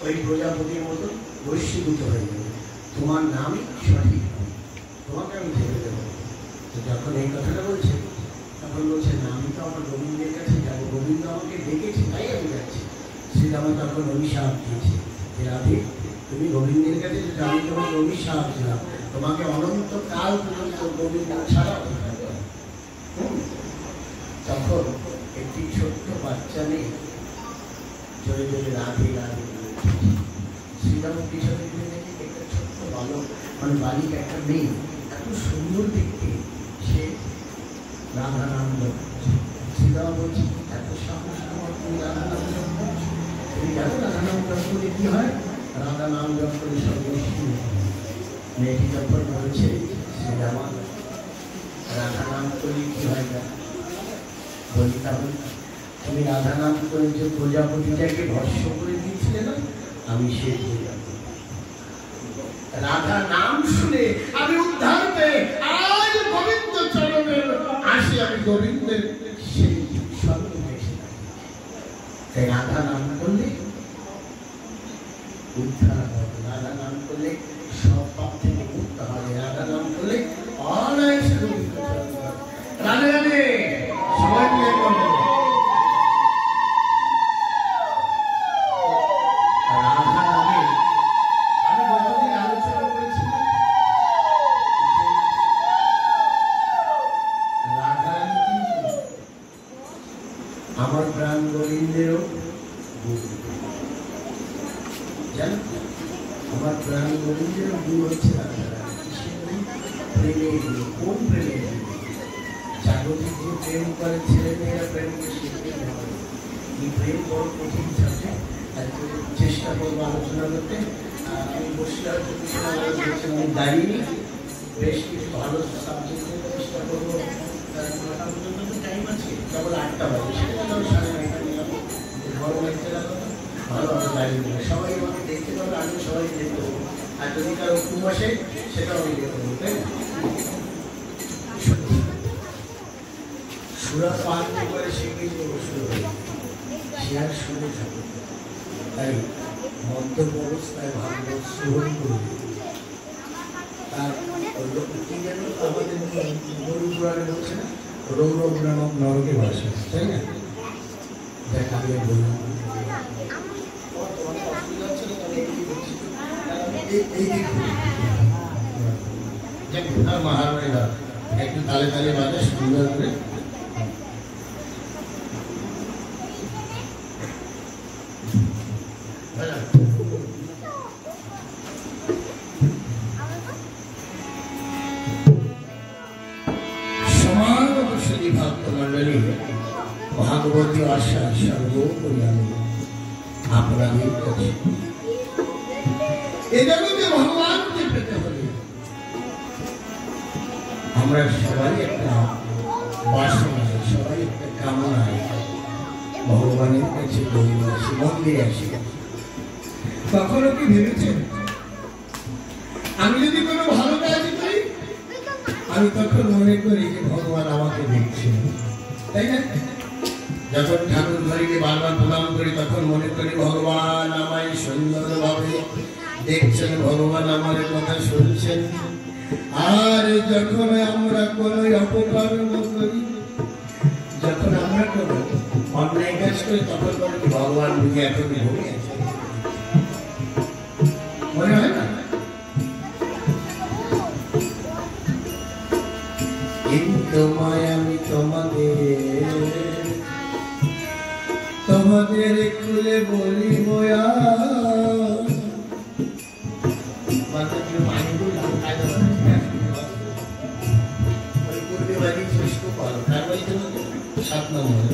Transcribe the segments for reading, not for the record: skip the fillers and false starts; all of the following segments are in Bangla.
ওই প্রজাপতির মতো বৈশ্বীভূত হয়ে যাবে, তোমার নামই সঠিক, তোমাকে আমি ছেড়ে দেবো। তো যখন এই কথাটা বলছে তখন বলছে না, আমি তো আমার গোবিন্দের কাছে যাবো, গোবিন্দ আমাকে ডেকেছে তাই আমি যাচ্ছি। শ্রীরামা তখন অভিশাপ দিয়েছে যে রাধে, তুমি গোবিন্দের কাছে যেটা আমি তোমাকে অভিশাপ দিলাম, তোমাকে অনন্তকাল পর্যন্ত গোবিন্দ ছাড়া তখন একটি ছোট্ট বাচ্চা মেয়ে জোরে জোরে রাধে রাধে। শ্রীরাম পিছনে ঘুরে দেখি একটা ছোট্ট বালক, মানে বালিকা, একটা মেয়ে, এত সুন্দর দেখতে, সে রাধা নাম জপ করছে। শ্রীরাম বলছি এত সাহস তোমার, তুমি রাধা নাম জপ করছো? তুমি জানো রাধা নাম জপ করলে কি হয়? রাধা নাম জপ করে সব বৈষ্ণব। মেয়েটি যখন বলছে শ্রীরামা রাধা নাম করলে কি হয় না, বলি তাহলে তুমি রাধা নাম করে যে প্রজাপতিটাকে ভস্ম করে দিয়েছিলে না, আমি সেই প্রজাপতি। রাধা নাম শুনে আমি উদ্ধার পেয়ে আজ গোবিন্দ চরণের আসি, আমি গোবিন্দের সেই স্বরূপ এসে তাই রাধা নাম করলে উদ্ধার হবে, রাধা নাম করলে সব পাপ থেকে মুক্ত হবে, রাধা নাম করলে অনায়াসে গোবিন্দ চরণ হবে। রাধে রাধে সবাই মিলে করবো। আমার প্রাণ গোবিন্দেরও জানেন, আমার প্রাণ গোবিন্দেরও গুরু হচ্ছে প্রেমের গুরু। কোন প্রেমের গুরু? জাগতিক যে প্রেম করে ছেলে মেয়েরা প্রেমকে শিখতে হবে। এই প্রেম বড় কঠিন সাবজেক্ট, চেষ্টা করবো আলোচনা করতে। আমি বসে আমি দাঁড়িয়ে বেশ কিছু ভালো সাবজেক্ট চেষ্টা করবো। টাইম আছে কেবল 8টা বাজে, সেটা ধরো 9:30 নিলাম, বড় লাগছে না, ভালোভাবে দাঁড়িয়ে দেবে, সবাই আমাকে দেখতে পাবে, আমি সবাই দেখতে পাবো। আর যদি কারো ঘুম আসে সেটাও আমি দেখতে পাবো, তাই না? সুরা পান করে শিখে যাবো, শুরু হয়ে সে আর শুনে থাকে, তাই মদ্যপ অবস্থায় ভাগবত শ্রবণ করবে। তার কি যেন আমাদের গরু পুরাণে বলছে না, রৌরব নামক নরকে বাসে, তাই না? দেখা দিয়ে বললাম মহারানীরা একটু তালে তালে বাজে সুন্দর করে। ভাগবতী আশা সর্বোপরি আমি আপনাদের কাছে, এ জগতে ভগবানকে পেতে হলে আমরা সবাই একটা বাসনায়, সবাই একটা কামনায় ভগবানের কাছে দৌড়ে আসি, মন্দিরে আসি। কখনো কি ভেবেছেন আমি যদি কোনো ভালো কাজ করি, আমি তখন মনে করি যে ভগবান আমাকে দেখছেন, তাই না? যখন ঠাকুর ঘরে বারবার প্রণাম করি তখন মনে করি ভগবান আমায় সুন্দরভাবে দেখছেন, ভগবান আমার কথা শুনছেন। আর যখন আমরা কোনো অপকর্ম করি, যখন আমরা কোনো অন্যায় কাজ করি, তখন মনে করি ভগবান বুঝে এখনই ঘুরে আছে, মনে হয় না? কিন্তু মায় আমি তোমাদের কুলে বলি বয়া সাত নম্বর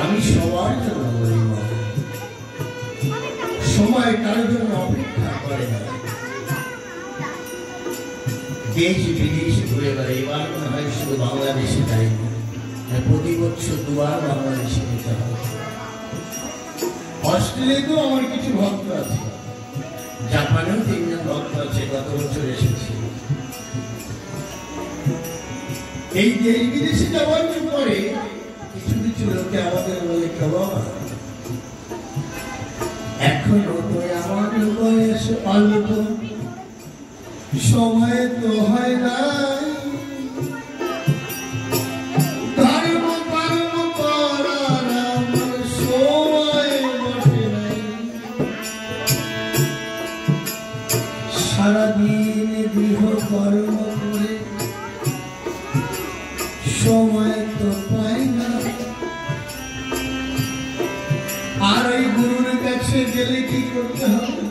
আমি সবার জন্য বলি, সময় কারোর জন্য অপেক্ষা করে না। দেশ বিদেশ ঘুরে বেড়াই, এবার মনে হয় শুধু বাংলাদেশে যায়নি, প্রতি বছর দুবার বাংলাদেশে যেতে হবে। অস্ট্রেলিয়াতেও আমার কিছু ভক্ত আছে, জাপানেও 3 জন বলছে গত বছর এসেছি। এই দেশ বিদেশে যাওয়ার পরে কিছু কিছু লোকে আমাদের বলে বাবা এখনো তো আমার বয়স অল্প, সময় তো হয় নাই, ধর্ম কর্ম করার আমার সময় বটে নাই, সারাদিন গৃহ কর্ম করে সময় তো পাই না। আর ওই গুরুর কাছে গেলে কি করতে হবে?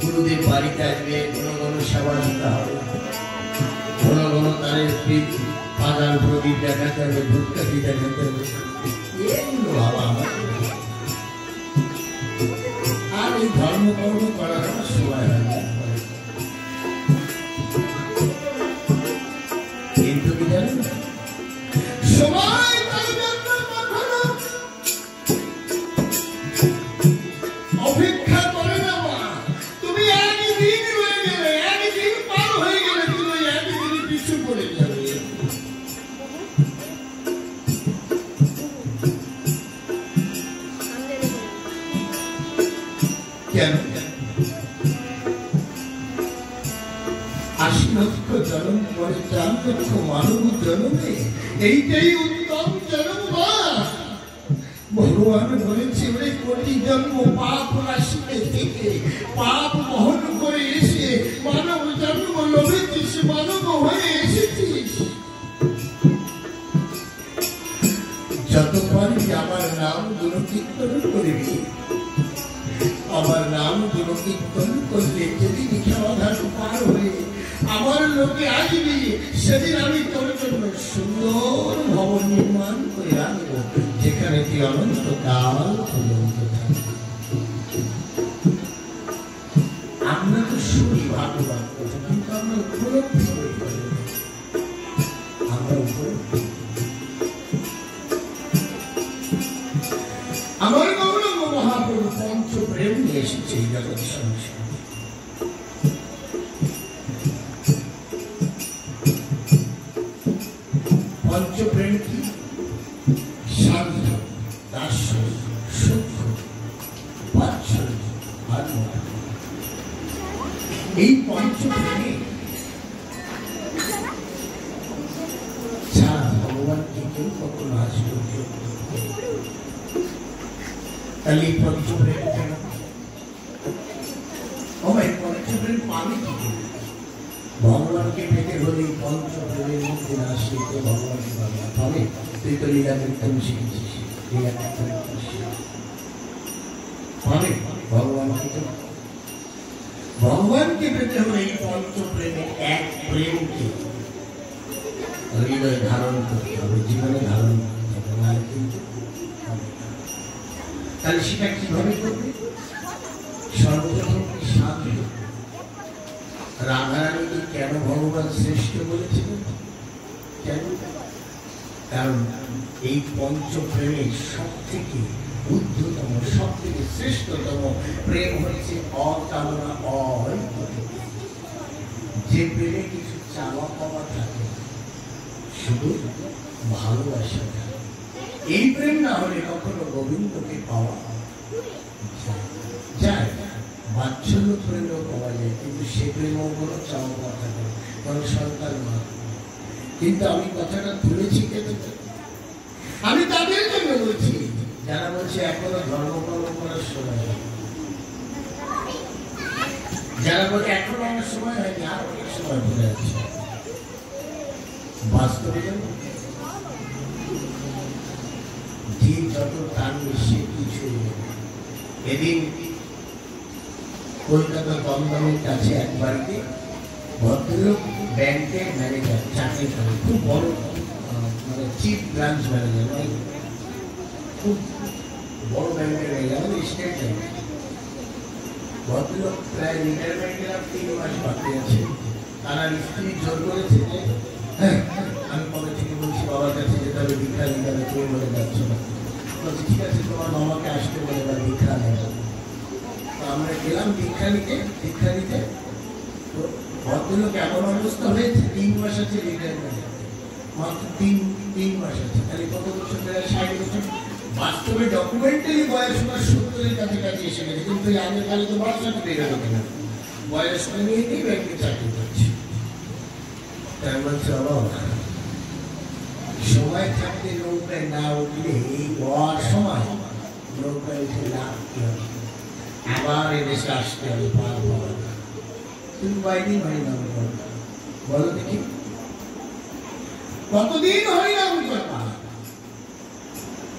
গুরুদেব বাড়িতে আসবে, ঘন ঘন সেবা দিতে হবে, ঘন ঘন তার পাজার প্রদীপ দেখাতে হবে, ধূপকাঠি দেখাতে হবে। এগুলো বাবা আমার আর এই ধর্মকর্ম করার আমার সময় হয় না। কিন্তু কি জানেন সময় অপেক্ষা করে না। মা তুমি একদিন রয়ে গেলে, একদিন পার হয়ে গেলে তুমি একদিন পিছু পড়ে যাবে। কেন ৮০ লক্ষ জন্ম পরে ৪ লক্ষ মানব জন্মে এইটাই উত্তম জন্ম। ভগবান বলেছে ওরে কোটি জন্ম পাপ রাশিতে থেকে পাপ বহন করে এসে মানব জন্ম লভেছিস, মানব হয়ে এসেছিস। যত পারি আমার নাম গুণকীর্তন করবি, আমার নাম গুণকীর্তন করলে যেদিন খেলাধার পার হয়ে আমার লোকে আসবি, সেদিন আমি তোর জন্য সুন্দর ভবন নির্মাণ করে রাখবো, যেখানে তুই অনন্তকাল পর্যন্ত থাকবি। আমরা তো শুনি ভাগবত কথা, কিন্তু আমরা উপলব্ধি করি, আমরা উপলব্ধি। আমার গৌরঙ্গ মহাপ্রভু পঞ্চপ্রেম নিয়ে এসেছে এই জগৎ সংসার। পঞ্চপ্রেম কি? শান্ত, দাস্য, সূক্ষ্ম, বাৎসল্য আর মোটা। এই পঞ্চপ্রেমে ছাড়া ভগবানকে কেউ কখনো আশ্চর্য। তাহলে এই পঞ্চপ্রেম কেন? পঞ্চপ্রেম পাবে কি? ভগবানকে পেতে হলে পঞ্চপ্রেমের মধ্যে না শিখতে ভগবানকে পাবে। তুই তো লীলা কীর্তন শিখেছিস, লীলা কীর্তন পাবে ভগবানকে। ভগবানকে পেতে হলে এই পঞ্চপ্রেমে এক প্রেমকে হৃদয়ে ধারণ করতে হবে, জীবনে ধারণ করতে হবে, নাহলে কিন্তু তাহলে সেটা কিভাবে করবে? সর্বপ্রথম শান্তি। রাধারানীকে কেন ভগবান শ্রেষ্ঠ বলেছিলেন? কেন? কারণ এই পঞ্চপ্রেমের সব থেকে ঊর্ধ্বতম, সব থেকে শ্রেষ্ঠতম প্রেম হচ্ছে অকামনা অহৈতুকী। যে প্রেমে কিছু চাওয়া পাওয়া থাকে, শুধু ভালোবাসা থাকে। এই প্রেম না হলে কখনো গোবিন্দকে পাওয়া যায়। বাৎসল্য প্রেমও পাওয়া যায়, কিন্তু সে প্রেমও কোনো চাওয়া পাওয়া থাকে, কোনো সন্তান না। কিন্তু আমি কথাটা তুলেছি কেন? আমি তাদের জন্য বলছি যারা বলছে এখনো ধর্ম পালন করার সময়, যারা বলে এখনো আমার সময় হয়নি, আর অনেক সময় ভুলে আছে। বাস্তবে যে যত টানবে সে কিছু। এদিন কলকাতা দমদমের কাছে এক বাড়িতে ভদ্রলোক ব্যাংকের ম্যানেজার চাকরি করে, খুব বড়, মানে চিফ ব্রাঞ্চ ম্যানেজার, মানে খুব বড় ব্যাংকের ম্যানেজার, আমাদের স্টেট ব্যাংক। ভদ্রলোক প্রায় রিটায়ারমেন্টের আর 3 মাস বাকি আছে। তারা স্ত্রী জোর করেছে যে হ্যাঁ আমি কবে থেকে বলছি বাবার কাছে যেতে হবে, দীক্ষা নিতে হবে, তুমি বলে যাচ্ছ না। বলছি ঠিক আছে, তোমার মামাকে আসতে বলে বা দীক্ষা নেব। আমরা গেলাম দীক্ষা নিতে। তো ভদ্রলোক এমন অবস্থা হয়েছে 3 মাস আছে রিটায়ারমেন্ট, মাত্র 3 মাস আছে, তাহলে কত বছর? 60 বছর। বাস্তবে ডকুমেন্টারি বয়স 70-এর কাছাকাছি এসে গেছে, কিন্তু আগের কালে তো বার্থ সার্টিফিকেট হতো না, বয়সটা নিয়েই ব্যাংকে চাকরি করছে। তাই বলছে সময় থাকতে নৌকায় না উঠলে এই বড় সময় নৌকায় উঠে লাভ কি হবে? আবার এদেশে আসতে হবে পার হওয়ার। তুমি কয়দিন হরিনাম করবে বলো দেখি? কতদিন হরিনাম করবা?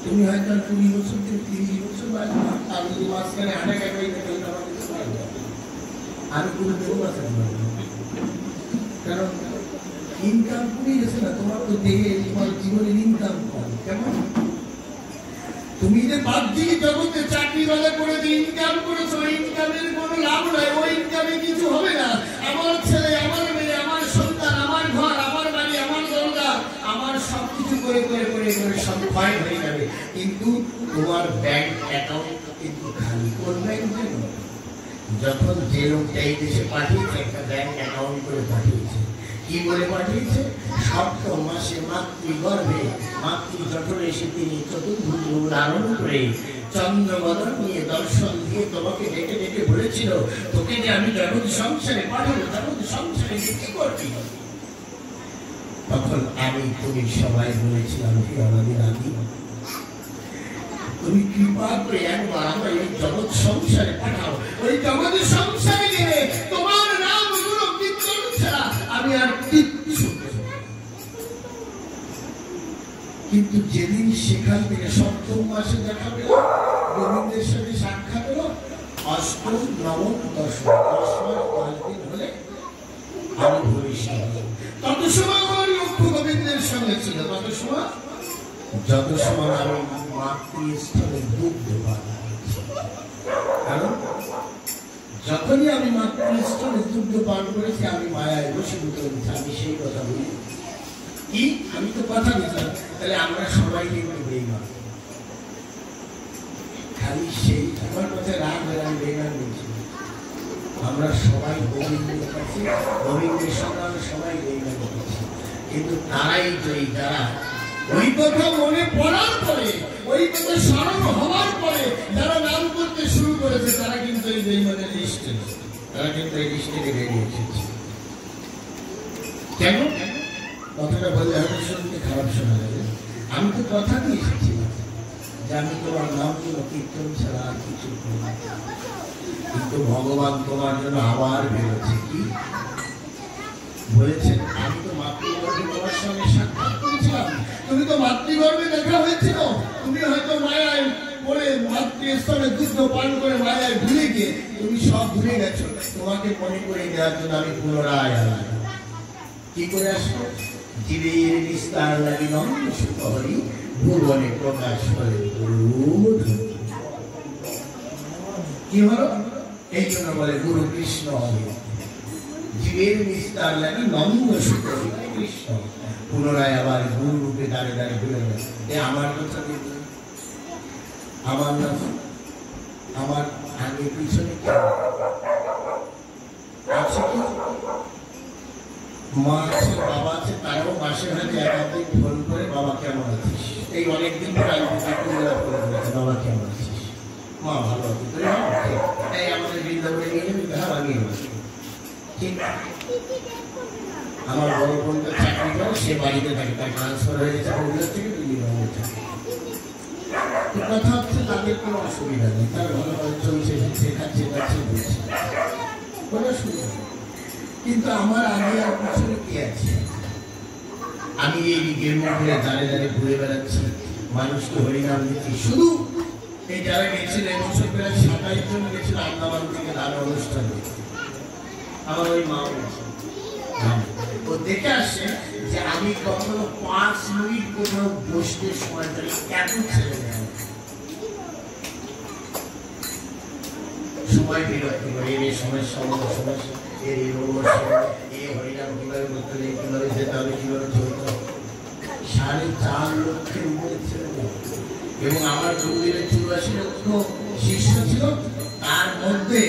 তুমি হয়তো 20 বছর থেকে 30 বছর বাজবে, আর যদি মাঝখানে আনা কাটাই থাকে আমাকে তো পারবে, আমি কোনো দেবো আছে কারণ ইনকাম কমে গেছে না তোমার, তো দেহে তোমার জীবনের ইনকাম কম। কেমন? তুমি যে বাহ্যিক জগতে চাকরি বাজা করে যে ইনকাম করেছো, ওই ইনকামের কোনো লাভ নাই, ওই ইনকামে কিছু হবে না। আমার ছেলে, আমার মেয়ে, আমার সন্তান, আমার ঘর, আমার বাড়ি, আমার দরজা, আমার সবকিছু করে করে করে করে সব ক্ষয় হয়ে যাবে, কিন্তু তোমার ব্যাংক অ্যাকাউন্ট কিন্তু খালি করবে। যখন যে লোকটা এই দেশে পাঠিয়েছে একটা ব্যাংক অ্যাকাউন্ট করে পাঠিয়েছে, কি বলে পাঠিয়েছে? 7 মাসে মাতৃগর্ভে মাতৃজঠরে এসে তিনি চতুর্ভুজ ধারণ করে চন্দ্রবদন নিয়ে দর্শন দিয়ে তোমাকে ডেকে ডেকে বলেছিল, তোকে যে আমি জগৎ সংসারে পাঠাবো, জগৎ সংসারে কি করবি? তখন আমি তুমি সবাই বলেছিলাম কি আমাদের আদি তুমি কৃপা করে একবার আমার এই জগৎ সংসারে পাঠাও। ওই জগৎ সংসারে গেলে তোমার নাম গুলো কীর্তন ছাড়া আমি আর কিচ্ছু। কিন্তু যেদিন সেখান থেকে 7ম মাসে দেখা পেল, গোবিন্দের সাথে সাক্ষাৎ হলো, 8ম, 9ম, 10ম 10 মাস 5 দিন হলে আমি ভূমিষ্ঠ হলাম। তত সময় আমার লক্ষ্য গোবিন্দের সঙ্গে ছিল। তত সময় যত সময় আমি মাতৃস্থলে দুগ্ধ পান, কারণ যখনই আমি মাতৃস্থলে দুগ্ধ পান করেছি আমি মায়ায় বশীভূত হয়েছি। আমি সেই কথা বলি কি? আমি তো কথা দিতাম, তাহলে আমরা সবাই কিন্তু বেঈমান। খালি সেই আমার কথায় রাগ হয়ে আমি বেঈমান বলছি। আমরা সবাই গোবিন্দের কাছে, গোবিন্দের সঙ্গে সবাই বেঈমান করছি, কিন্তু তারাই জয়ী যারা ওই কথা মনে পড়ার পরে, ওই কথা স্মরণ হওয়ার পরে যারা নাম করতে শুরু করেছে, তারা কিন্তু এই বেঈমানের লিস্টে, তারা কিন্তু এই লিস্ট থেকে বেরিয়ে এসেছে। কেন? কথাটা বললে হয়তো শুনতে খারাপ শোনা যাবে, আমি তো কথা দিয়ে এসেছিলাম যে আমি তোমার নাম কোনো কীর্তন ছাড়া আর কিছু করব না। কিন্তু ভগবান তোমার জন্য আবার বেরোচ্ছে। কি বলেছেন? আমি তো মাতৃগর্ভে তোমার সঙ্গে সাক্ষাৎ করেছিলাম, তুমি তো মাতৃগর্ভে দেখা হয়েছিল, তুমি হয়তো মায়ায় পড়ে মাতৃস্থলে দুগ্ধ পান করে মায়ায় ভুলে গিয়ে তুমি সব ভুলে গেছো। তোমাকে মনে করে দেওয়ার জন্য আমি পুনরায় আলাম। কি করে আসবো? জীবের বিস্তার লাগি নন্দ সুখ হরি ভুবনে প্রকাশ করে। কি হলো? এই জন্য বলে গুরু কৃষ্ণ হরি। জীবের বিস্তার লাগি নন্দ সুখ হরি কৃষ্ণ, পুনরায় আবার গুরু রূপে দাঁড়িয়ে দাঁড়িয়ে ঘুরে গেল। আমার কথা দেখবে, আমার নাম, আমার আগে পিছনে আছে কি? মা আছে, বাবা আছে, তারাও মাসে মাঝে একাধিক ফোন করে বাবা কেমন আছিস। এই অনেকদিন পরে আমি করে বলেছি বাবা কেমন আছিস, মা ভালো আছে, তাই আমাদের বৃন্দাবনে নিয়ে নেবে, হ্যাঁ বানিয়ে নেবে। ঠিক আমার বড় বোনটা চাকরি করে, সে বাড়িতে থাকে, তার ট্রান্সফার হয়ে গেছে কলকাতা থেকে দিল্লি থাকে। কথা হচ্ছে তাদের কোনো অসুবিধা নেই, তার ভালোভাবে চলছে, শেখাচ্ছে, যাচ্ছে, বলছে, কোনো অসুবিধা নেই। কিন্তু আমার আগে আর পিছনে কি আছে? আমি এই গেরুয়া ঘুরে দাঁড়িয়ে দাঁড়িয়ে ঘুরে বেড়াচ্ছি, মানুষকে হরিনাম দিচ্ছি। শুধু এই যারা গেছিল এবছর প্রায় 27 জন গেছিল আন্দামান থেকে দান অনুষ্ঠান দেখে। আমার ওই মা ও দেখে আসছে যে আমি কখনো 5 মিনিট কোথাও বসতে সময় ধরে এত ছেড়ে দেয় সময় বিরক্ত করে এই সমস্যা সমস্যা এই হরিনাম কিভাবে করতে হবে, কিভাবে যেতে হবে, কিভাবে চলতে হবে। 4.5 লক্ষের উপরে ছেলে এবং আমার গুরুদেবের 84 লক্ষ শিষ্য ছিল, তার মধ্যে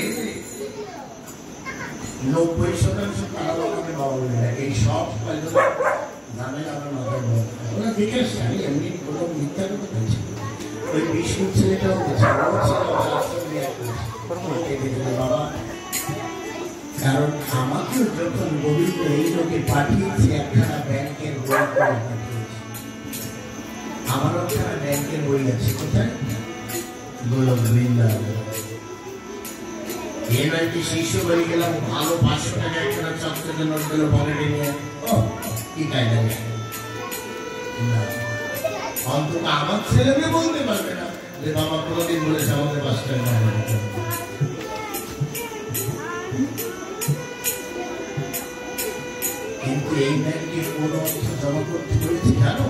90% তারা আমাকে বাবা বলে ডাকে। এই সব ঝামেলা আমার মাথায় বলে ওরা দেখে আসছে। আমি এমনি কোনো মিথ্যা কথা বলছি। ওই বিষ্ণুর ছেলেটাও বাবা, কারণ আমাকেও যখন গোবিন্দ এই লোকে পাঠিয়েছে একখানা ব্যাংকের বই করে পাঠিয়েছে। আমারও একখানা ব্যাংকের বই আছে। কোথায়? গোলক বৃন্দাবন। এ নয় কি শিষ্য বলে গেলাম ভালো 500 টাকা একখানা চকচকে নোট দিল পকেটে নিয়ে। ও কি কায়দা না, অন্তত আমার ছেলে মেয়ে বলতে পারবে না যে বাবা কোনোদিন বলেছে আমাদের 5 টাকা। কিন্তু এই ব্যাংকে কোন অর্থ জমা করতে বলেছে জানো?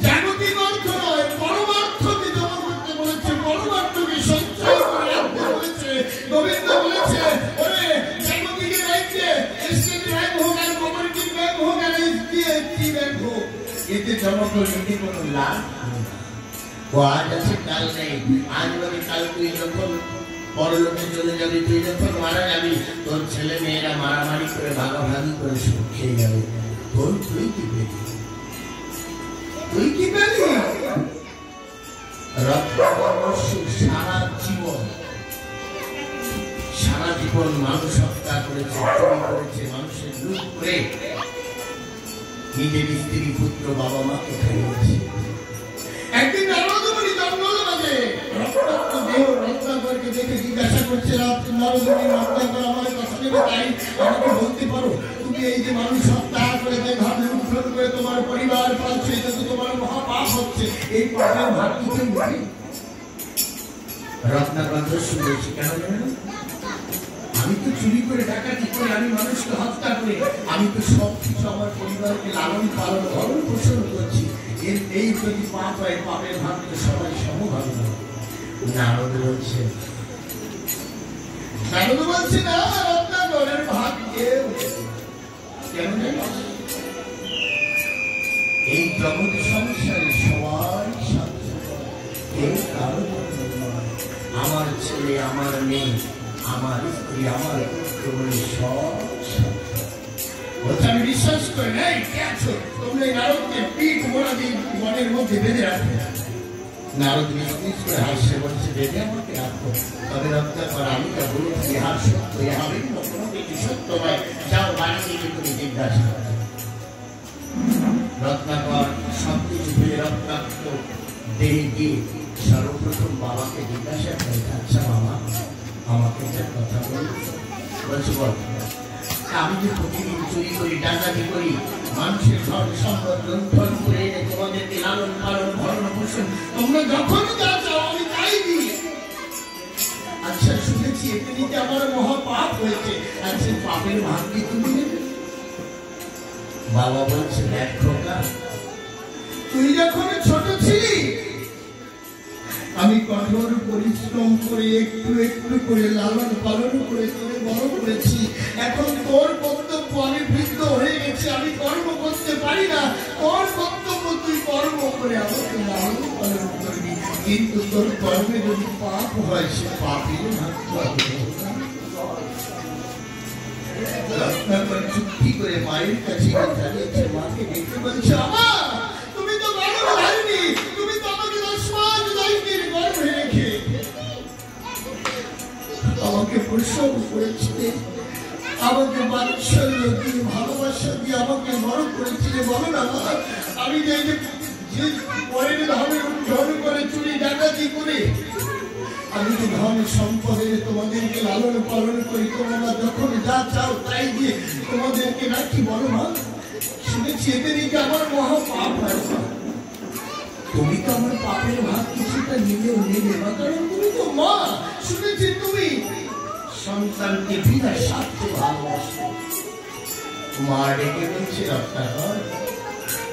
জাগতিক অর্থ নয়, পরমার্থকে জমা করতে বলেছে। পরমার্থকে সঞ্চয় করে রাখতে বলেছে। গোবিন্দ বলেছে ওরে জাগতিক ব্যাংকে, স্টেট ব্যাংক হোক আর কোঅপারেটিভ ব্যাংক হোক আর এইচডিএফসি ব্যাংক হোক, এতে জমা করলে কি কোনো লাভ? ও আজ আছে কাল নেই। আজ বলে কাল তুই যখন পরলোকে চলে যাবি, তুই যখন মারা যাবি, তোর ছেলে মেয়েরা মারামারি করে ভাগাভাগি করে সুখ খেয়ে যাবে। তুই কি পেলি? তুই কি পেলি? সারা জীবন মানুষ হত্যা করেছে, চুরি করেছে, মানুষের লুট করে নিজের স্ত্রী পুত্র বাবা মাকে খাইয়েছে। একদিন নারদমণি জঙ্গল মাঝে রক্তাক্ত দেহ রত্নাকরকে দেখে জিজ্ঞাসা করছে, নারদমণি রত্নাকর আমার কথা নেবে, তাই আমাকে বলতে পারো তুমি এই যে মানুষ হত্যা করে ঘর লুণ্ঠন করে তোমার পরিবার পালছে, এটা তো তোমার মহাপাপ হচ্ছে, এই পাপের ভাগ কি কেউ নেবে? রত্নাকর শুনেছি কেন জানেন? আমি তো চুরি করে ডাকাতি করে, আমি মানুষকে হত্যা করে, আমি তো সবকিছু আমার পরিবারকে লালন পালন ভরণ পোষণ করছি। এই যদি পাপ হয়, পাপের ভাগ তো সবাই সমভাবে নেবে। নারদ বলছে না, রত্নাকরের ভাগ কেউ কেন জানো? এই জগৎ সংসারে সবাই কেউ কারো নয়। আমার ছেলে, আমার মেয়ে, আমার স্ত্রী, আমার পুত্র বলে সব আমি বিশ্বাস করি নাই। তোমরা এই নারদকে পিঠ মোড়া দিয়ে বনের মধ্যে বেঁধে রাখবে। নারদ নিশ্চিত করে হাসে বলছে, বেঁধে আমাকে রাখো, তবে রত্নাকর আমি তা বলেছি ইহা সত্য, ইহা ভিন্ন কোনো কিছু সত্য নয়। যাও বাড়ি থেকে তুমি জিজ্ঞাসা করো। রত্নাকর সবকিছু ফেলে রক্তাক্ত দেহে গিয়ে সর্বপ্রথম বাবাকে জিজ্ঞাসা করে, আচ্ছা বাবা আমাকে একটা কথা বলছে বল, আমি যে প্রতিদিন চুরি করি, ডাকাতি করি, মানুষের ধন সম্পদ লুণ্ঠন করে এনে তোমাদেরকে লালন পালন ভরণ পোষণ, তোমরা যখন যা চাও আমি তাই দিই। আচ্ছা শুনেছি এতে নিতে আমার মহাপাপ হয়েছে, আচ্ছা পাপের ভাগ কি তুমি নেবে? বাবা বলছে, দেখো না তুই যখন ছোট ছিলি আমি কঠোর পরিশ্রম করে একটু একটু করে লালন পালন করে তোরে বড় করেছি। এখন তোর কর্তব্য, আমি বৃদ্ধ হয়ে গেছি, আমি কর্ম করতে পারি না। তোর কর্তব্য তুই কর্ম করে আমাকে লালন পালন করবি, কিন্তু তোর কর্মে যদি পাপ হয় সে পাপের রত্নাকর চুক্তি করে মায়ের কাছে জানিয়েছে, মাকে দেখতে বলছে, আমার তুমি তো গর্ভ ধারিনি, তুমি তো আমাকে 10 মাস দায়িত্বের গর্ভে রেখে আমাকে প্রসব করেছিলে, আমাকে বাৎসল্য দিয়ে ভালোবাসা দিয়ে আমাকে বড় করেছিলে। বলো না আমি যে পরের ধর্মে উদ্ধার করে চুরি ডাকাতি করে আমি তো ধন সম্পদের তোমাদেরকে লালন পালন করি, তোমরা যখন যা চাও তাই দিয়ে তোমাদেরকে রাখি। বলো না শুনেছি এদের আমার মহা পাপ হয়। তুমি তো আমার পাপের ভাগ কিছুটা নিলেও নেবে না, কারণ তুমি তো মা। শুনেছি তুমি সন্তানকে বিনা স্বার্থে ভালোবাসো। মা ডেকে বলছে, রত্নাকর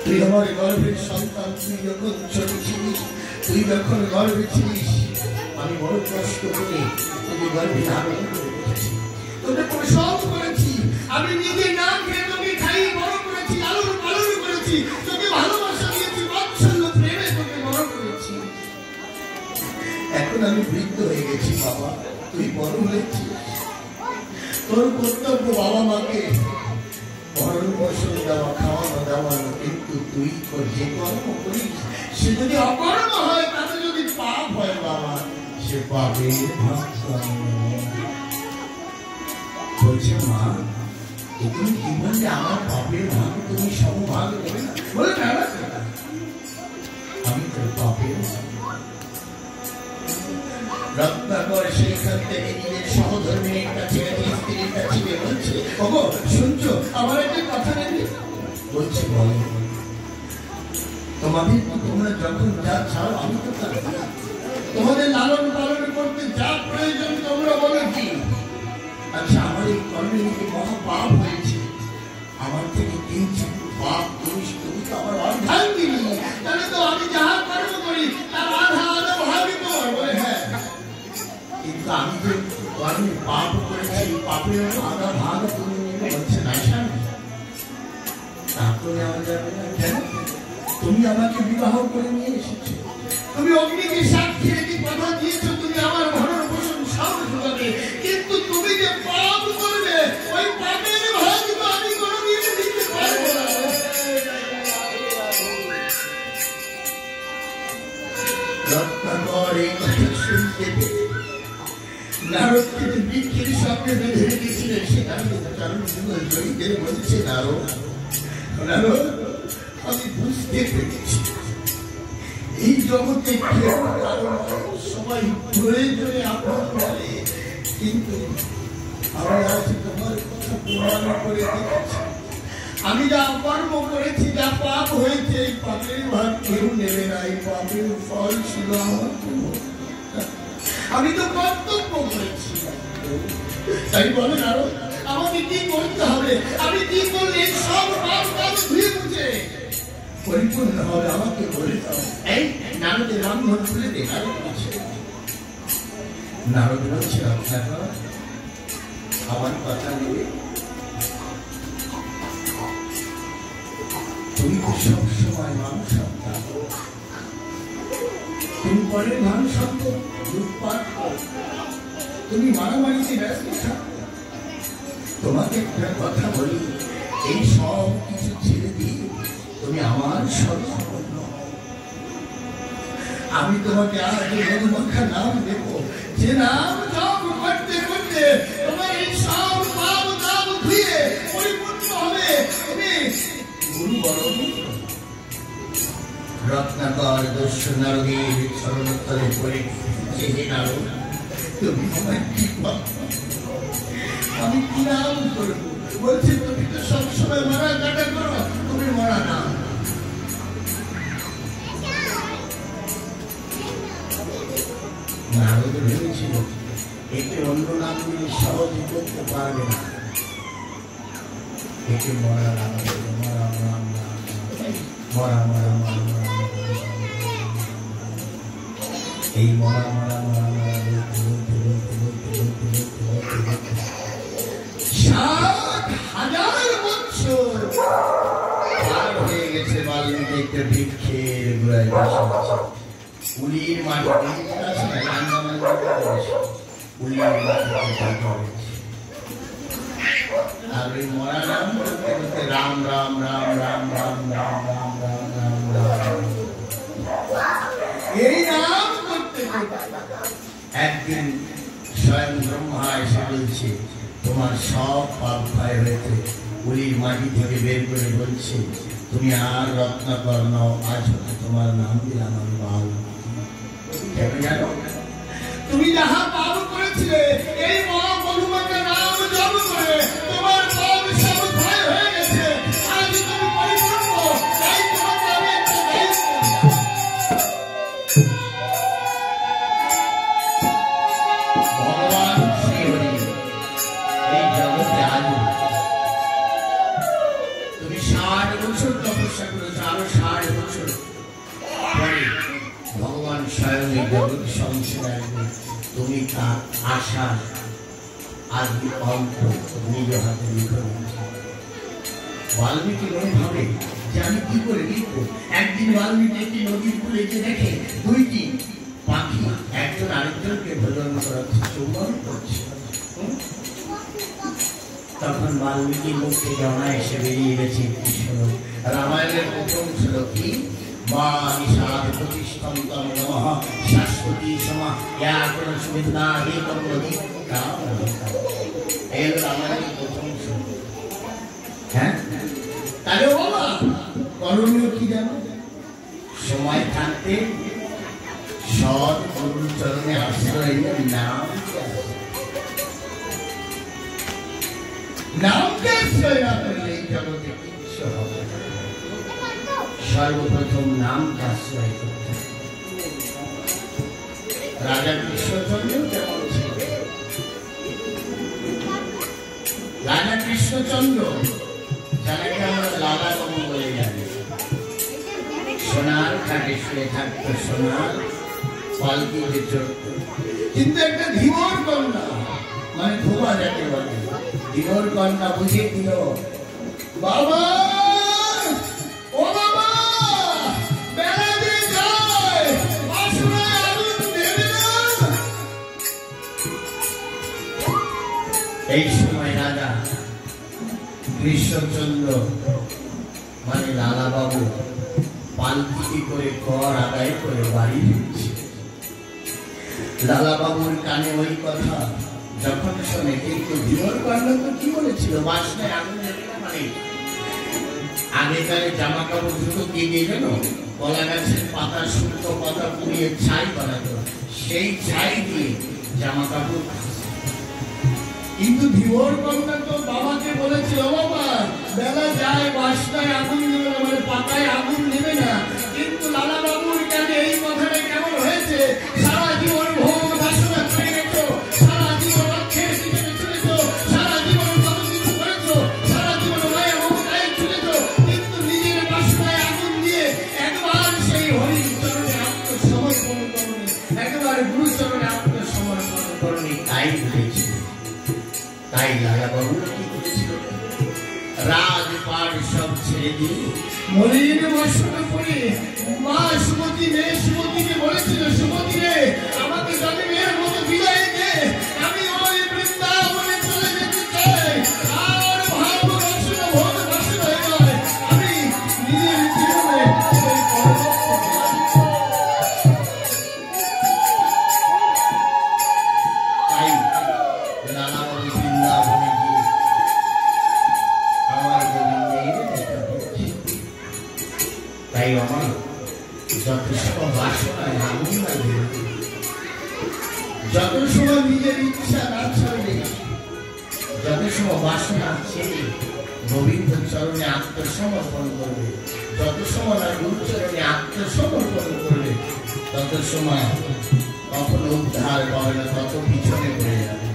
তুই আমার গর্ভের সন্তান, তুই যখন ছোট ছিলিস, তুই যখন গর্ভে ছিলিস আমি বড় কষ্ট করে তোকে গর্ভে ধারণ করেছি, তোকে প্রসব করেছি, আমি নিজে না খেয়ে তোকে খাইয়ে বড় করেছি, লালন পালন করেছি, তোকে ভালোবাসা দিয়েছি, বাৎসল্য প্রেমে তোকে বড় করেছি। এখন আমি বৃদ্ধ হয়ে গেছি বাবা, তুই বড় হয়েছিস, তোর কর্তব্য বাবা মাকে ভরণ পোষণ দেওয়া, খাওয়ানো দাওয়ানো, কিন্তু তুই যে কর্ম করিস সে যদি অকর্ম হয়, তাতে যদি পাপ হয় বাবা, সে পাপের ভাগ বলছে মা, তুমি কি বললে আমার পাপের ভাগ তুমি সমভাগ দেবে না? বলে না, আমি তোর পাপের রত্নাকর সেইখান থেকে নিজের সহধর্মিনীর কাছে গেছে, স্ত্রীর কাছে গিয়ে বলছে, ওগো শুনছো আমার একটা কথা নেই? বলছে বলো। তোমরা যখন যা চাও আমি তো তার, তোমাদের লালন পালন করতে যা প্রয়োজন তোমরা বলো কি? আচ্ছা, আমার এই কর্মে মহা পাপ হয়েছে, আমার থেকে কিঞ্চিত পাপ দোষ তুমি তো আমার অর্ধাঙ্গিনী, তাহলে তো আমি যাহা কর্ম করি তার আধা আধা ভাবি তোমার। বলে হ্যাঁ, কিন্তু আমি যে কর্মে পাপ করেছি, পাপের আধা ভাগ তুমি নেবে। বলছে না স্বামী, তা তো নেওয়া যাবে না। কেন? তুমি আমাকে বিবাহ করে নিয়ে এসেছো, তুমি অগ্নিকে সাক্ষী রেখে কথা দিয়েছো তুমি আমার ভরণ পোষণ সব যোগাবে, কিন্তু তুমি যে পাপ করবে ওই পাপের ভাগ তো আমি কোনোদিন দিতে পারবো না। রত্নাকর এই কথা শুনতে পেয়ে নারদকে যে বৃক্ষের সামনে বেঁধে রেখেছিলেন সেখানে জড়িয়ে বলছে, নারদ নারদ, আমি বুঝতে পেরেছি এই জগতে কেউ কারণ সবাই ধরে ধরে আপন বলে, কিন্তু আমি আজ তোমার কথা প্রমাণ করে দেখেছি, আমি যা কর্ম করেছি, যা পাপ হয়েছে, এই পাপের ভাগ কেউ নেবে না, এই পাপের ফল ছিল আমার। আমি তো কর্তব্য করেছি, তাই বলে নারদ আমাকে কি করতে হবে? আমি কি করলে সব পাপ কাজ ধুয়ে মুছে পরিপূর্ণ হবে আমাকে বলে দাও। এই নারদের রামধন খুলে দে। নারদ বলছে, রত্নাকর আমার কথা নেবে, তুমি তো সবসময় মানুষ সত্তা, তুমি পরের মানুষ সত্য লুটপাট করো, তুমি মারামারিতে ব্যস্ত থাকো। তোমাকে একটা কথা বলি, এই সব কিছু ছেড়ে দিয়ে তুমি আমার সর্বস্ব, আমি তোমাকে আগে মধুমাখা নাম দেব, যে নাম জপ করতে করতে তোমার এই সব পাপ কাম ধুয়ে পরিপূর্ণ হবে, তুমি গুরু বরণ। রত্নাকর দস্যু নারদের চরণতলে পড়ে হে নারদ, তুমি আমায় কি আমি কি নাম করবো? বলছে তুমি তো সবসময় মারা কাটা করো, তুমি মরা না। নারদ ভেবেছিল একে অন্য নাম দিয়ে সহজে করতে পারবে না, একে মরা নাম মরা নাম মরা মরা মরা এই মরা মরা মরা মরা 7,000 বছর পার হয়ে গেছে। বাল্মীকি একটা বৃক্ষের গোড়ায় বসে আছে, উলির মাটিতে উলির মাটিতে, আর ওই মরা নাম করতে করতে রাম রাম রাম রাম রাম রাম রাম রাম রাম রাম এই নাম করতে একদিন স্বয়ং ব্রহ্মা এসে বলছে, তোমার সব পাপ ক্ষয় হয়েছে। উলির মাটি থেকে বের করে বলছে, তুমি আর রত্নাকর নও, আজ হতে তোমার নাম দিলাম আমি বাল। কেন জানো? তুমি যাহা পাপ করেছিলে এই মধুমাখা নাম জপ করে তোমার পাপ সব ক্ষয় হয়ে গেছে, আজ তুমি পরিপূর্ণ। তাই তোমাকে আমি একটা ভগবান শ্রীহরি এই জগতে আজ তুমি 60 বছর তপস্যা করেছো, আরো 60 বছর পরে ভগবান স্বয়ং এই জগৎ সংসারে আসবে, তুমি তার আশা আজকে অন্ত নিজ হাতে লিখো। বাল্মীকি মনে ভাবে যে আমি কি করে লিখবো। একদিন বাল্মীকি একটি নদীর কূলে গিয়ে দেখে 2টি পাখি একজন আরেকজনকে ভোজন করাচ্ছে, চুম্বন করছে। তখন বাল্মীকি মুখ থেকে অনায়াসে বেরিয়ে গেছে রামায়ণের প্রথম শ্লোক কি মা নিষাদ প্রতিষ্ঠন্তম নমঃ শাশ্বতী সমা ইয়া কোন সুবিন্নাদি কর্মদি কাম এই রামায়ণের প্রথম শ্লোক। হ্যাঁ তাহলে বাবা করণীয় কি জানো? সময় থাকতে সৎ গুরুর চরণে আশ্রয় নিয়ে নামকে আশ্রয় না করলে এই জগতে কিচ্ছু হবে না। সর্বপ্রথম নামকে আশ্রয় করতে। রাজা কৃষ্ণচন্দ্র কেমন ছিল? রাজা কৃষ্ণচন্দ্র যাকে আমরা লালা বাবু বলে জানি, সোনার খাটে শুয়ে থাকতো, সোনার পালকিতে চড়ত। কিন্তু একটা ধীবর কন্যা, মানে ধোবা যাকে বলে, ধীবর কন্যা বুঝিয়ে দিল বাবা ও বাবা বেলা যে যায় বাসনায় আগুন দেবে না। এই সময় রাজা কৃষ্ণচন্দ্র মানে লালা বাবু পালকিতে করে কর আদায় করে বাড়ি ফিরছে। লালা বাবুর কানে ওই কথা যখন শোনে, কিন্তু ধীবর কন্যা তো কি বলেছিল বাসনায় আগুন দেবে না, মানে আগেকার জামা কাপড় দুটো কি দিয়ে গেল কলা গাছের পাতা শুকনো পাতা পুড়িয়ে ছাই বানাতো, সেই ছাই দিয়ে জামা কাপড়। কিন্তু ধীবর কন্যা তো বাবাকে বলেছিল বাবা বেলা যায় বাসনায় আগুন দেবে না, মানে পাতায় আগুন দেবে না। কিন্তু লালা বাবুর কানে এই কথাটা কেমন হয়েছে? সারা জীবন ভোগ বাসনা করে গেছো, সারা জীবন অক্ষের জীবনে চলেছো, সারা জীবন কত কিছু করেছো, সারা জীবন মায়া মমতায় চলেছো, কিন্তু নিজের বাসনায় আগুন দিয়ে একবার সেই হরির চরণে আত্মসমর্পণ করনি, একবার গুরু চরণে আত্মসমর্পণ করনি। তাই হয়েছে। তাই লালা বাবু কি করেছিল? রাজপাট সব ছেড়ে দিয়ে মলিন বস্ত্র পরে মা সুমতি মেয়ে সুমতিকে বলেছিল, সুমতি রে আমাকে জন্মের মতো বিদায় দে, আমি ওই বৃন্দাবনে চলে যেতে চাই, আর ভাব রসনা ভোগ বাসনা নয়, আমি নিজের জীবনে সেই তাই লালা বাবু বৃন্দাবনে গিয়ে আমার গোবিন্দের দেখা পেয়েছে। তাই আমার যত সময় বাসনায় আগুন লাগে, যত সময় নিজের ইচ্ছা না ছাড়লে, যত সময় বাসনা ছেড়ে গোবিন্দ চরণে আত্মসমর্পণ করবে, যত সময় না গুরু চরণে আত্মসমর্পণ করবে, তত সময় কখনো উদ্ধার পাবে না, তত পিছনে পড়ে যাবে।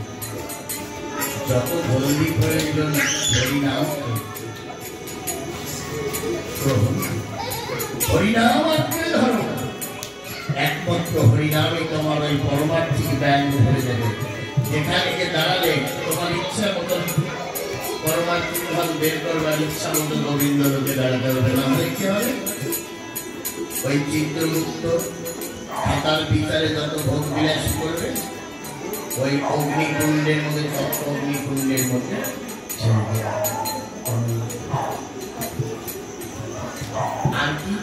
যত জলদি প্রয়োজন হরিনাম হরিনাম আঁকড়ে ধরো, একমাত্র হরিনামে তোমার ওই পরমার্থিক ব্যঙ্গ হয়ে যাবে। যেখানে গিয়ে দাঁড়ালে তোমার ইচ্ছা মতো পরমার্থিক ভাব বের করবার ইচ্ছা মতো গোবিন্দ লোকে দাঁড়াতে হবে না, হলে কি হবে? ওই চিত্রগুপ্ত খাতার বিচারে যত ভোগ বিলাস করবে ওই অগ্নিকুণ্ডের মধ্যে, তত্ত্ব অগ্নিকুণ্ডের মধ্যে আর কি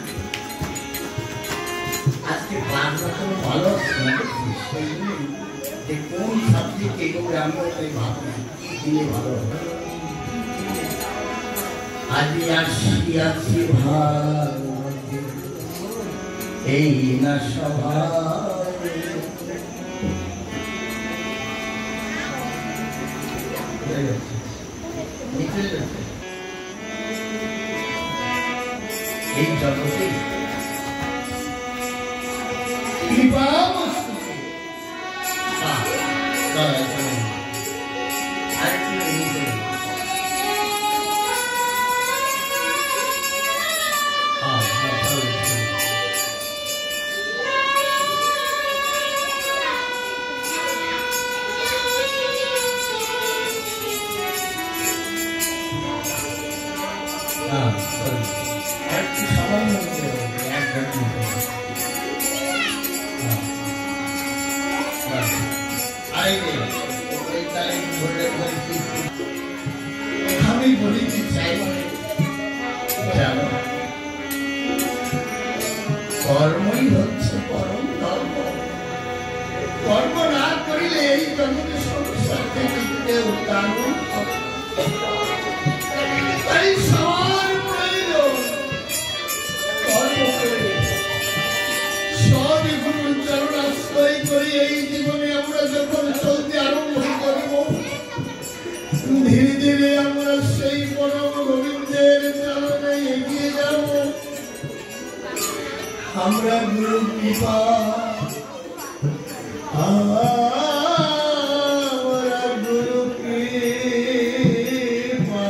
আজকে বাংলা কোনো ভালো যে কোন সাবজেক্ট এগুলো আমি ওটাই ভাবি কি দিলে ভালো হবে। আজি আসিয়াছি ভালো এই না সভা, এই জগতে কৃপা আমি বলিতে চাই জানো, কর্মই হচ্ছে পরম ধর্ম। কর্ম না করিলে এই জগতের সংসার থেকে কেউ উত্তরণ হবে। তাই সবার প্রয়োজন কর্ম করে সদ্গুরু চরণাশ্রয় করে এই জীবনে আমরা যখন চলতে আরম্ভ করব, ধীরে ধীরে আমরা সেই পরম গোবিন্দের চরণে এগিয়ে যাব। আমরা গুরু কৃপা, আমরা গুরু কৃপা,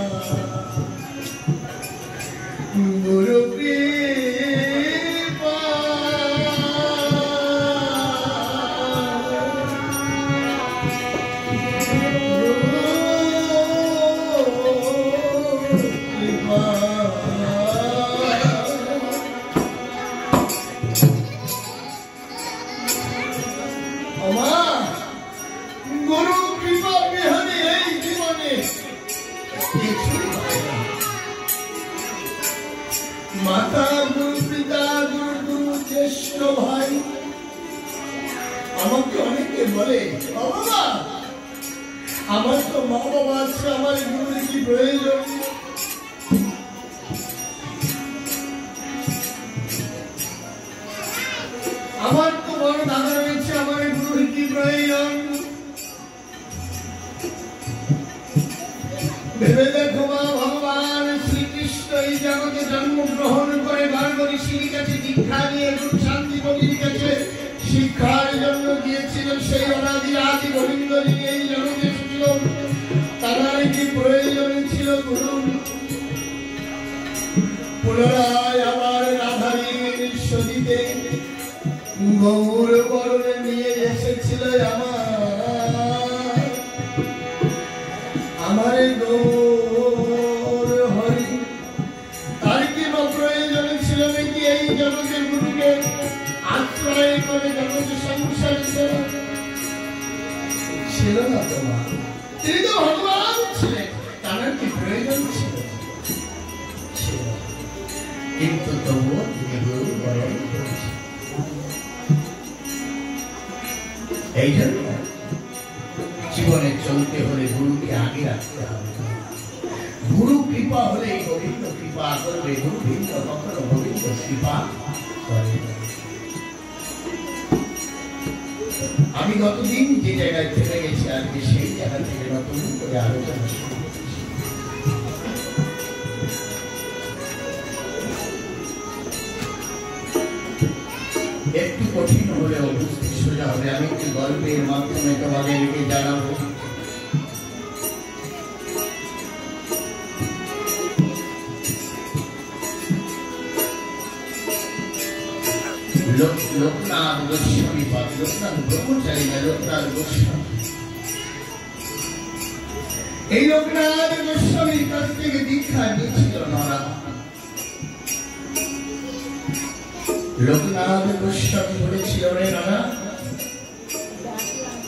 গুরু কৃপা, গুরু কৃপা বিহারে এই জীবনে মাতা গুরু, পিতা গুরু, গুরু জ্যেষ্ঠ ভাই। আমাকে অনেকে বলে বাবা, আমার তো মা বাবা আছে, আমার গুরুর কি প্রয়োজন? আমার তো বড় দাদা রয়েছে, আমার গুরুর কি প্রয়োজন? ভেবে দেখো মা, ভগবান শ্রীকৃষ্ণ এই জগতে জন্মগ্রহণ করে বারবরিশির কাছে দীক্ষা নিয়ে গুরু শান্তিপতির কাছে শিক্ষার জন্য গিয়েছিলেন। সেই অনাদি আদি গোবিন্দ নিয়ে এই জগতে এসেছিল। তার কি প্রয়োজন ছিল গুরু? পুনরায় আবার রাধারীর সদিতে গৌর বরণে নিয়ে এসেছিল আমার গৌর হরি। তার কি প্রয়োজন ছিল নাকি এই জগতের গুরুকে আশ্রয় করে জগতের সংসার ছিল না? তোমার তিনি তো ভগবান ছিলেন, তার কি প্রয়োজন ছিল? কিন্তু তবুও তিনি গুরু বরণ করেছেন। এই জন্য জীবনে চলতে হলে গুরুকে আগে রাখতে হবে। গুরু কৃপা হলে গোবিন্দ কৃপা করবে, গুরু ভিন্ন কখনো গোবিন্দ কৃপা করে। আমি গতদিন যে জায়গায় থেকে গেছি, আজকে সেই জায়গা থেকে নতুন করে আলোচনা শুরু করছি। একটু কঠিন হলেও বুঝতে সোজা হবে। আমি একটি গল্পের মাধ্যমে তোমাদেরকে জানাবো। লোকনাথ গোস্বামী, লোকনাথ ব্রহ্মচারী না, লোকনাথ গোস্বামী। এই লোকনাথ গোস্বামীর কাছ থেকে দীক্ষা নিয়েছিল নরা। লোকনাথ গোস্বামী বলেছিল, রে নানা,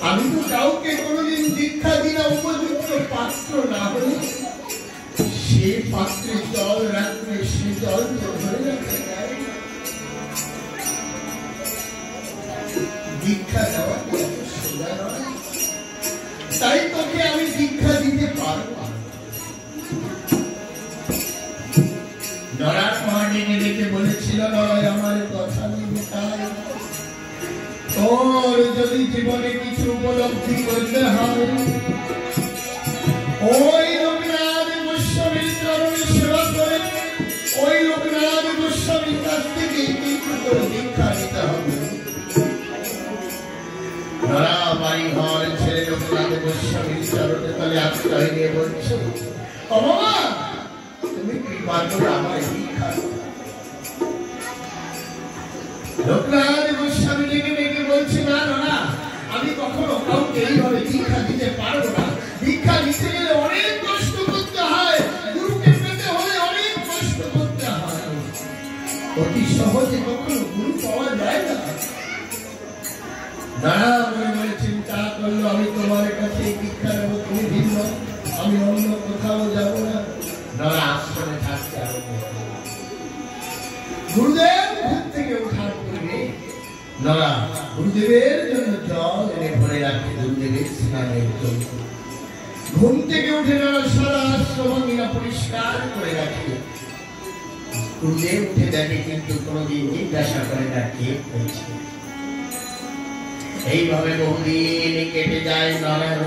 আমি তো কাউকে কোনোদিন দীক্ষা দিনা উপযুক্ত পাত্র না হলে সে পাত্রে জল রাখলে সে জল তো ধরে রাখতে যায়। দীক্ষা দেওয়া সোজা নয়, তাই তোকে আমি দীক্ষা দিতে পারবো। নরার মহাদেবী ডেকে বলেছিল, নয় আমার কথা নেবে তাই, তোর যদি জীবনে কিছু উপলব্ধি করতে হয়, ওই লোকনাথ গোস্বামীর চরণে সেবা করে ওই লোকনাথ গোস্বামীর কাছ থেকে কিন্তু তোর দীক্ষা নিতে হবে। নরা বাড়ি ঘর ছেড়ে লোকনাথ গোস্বামীর চরণে তলে আশ্রয় নিয়ে বলছে, ও বাবা, তুমি কৃপা করে আমার দীক্ষা। লোকনাথ গোস্বামী ডেকে ডেকে বলছে, না না, আমি কখনো কাউকে এইভাবে দীক্ষা দিতে পারবো না। দীক্ষা দিতে গেলে অনেক কষ্ট করতে হয়, গুরুকে পেতে হলে অনেক কষ্ট করতে হয়, অতি সহজে কখনো গুরু পাওয়া যায় না। নানা মনে মনে চিন্তা করলো, আমি তোমার কাছে দীক্ষা নেবো, তুমি ভিন্ন, আমি অন্য কোথাও যাবো না। স্নানের জন্য। ঘুম থেকে উঠে নরা সারা আশ্রমঙ্গিনা পরিষ্কার করে রাখে। গুরুদেব উঠে দেখে কিন্তু কোনোদিন জিজ্ঞাসা করে না কে হয়েছে। এইভাবে বহুদিন কেটে যায়। নরার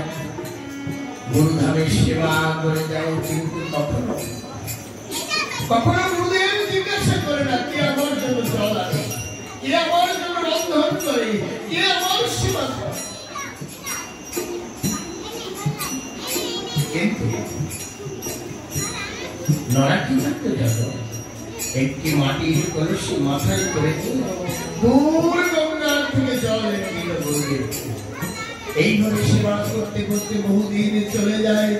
গুরুধামের সেবা করে যায়, কিন্তু কখনো কখনো গুরুদেব জিজ্ঞাসা করে না কে আমার জন্য জল আনে, কে আমার জন্য রন্ধন করে, কে আমার সেবা করে। কিন্তু নরা কি করতে যাবো, একটি মাটির কলসি মাথায় করে দূর গঙ্গার থেকে জল এনে দিল গুরুদেব। এইভাবে সেবা করতে করতে বহুদিন চলে যায়।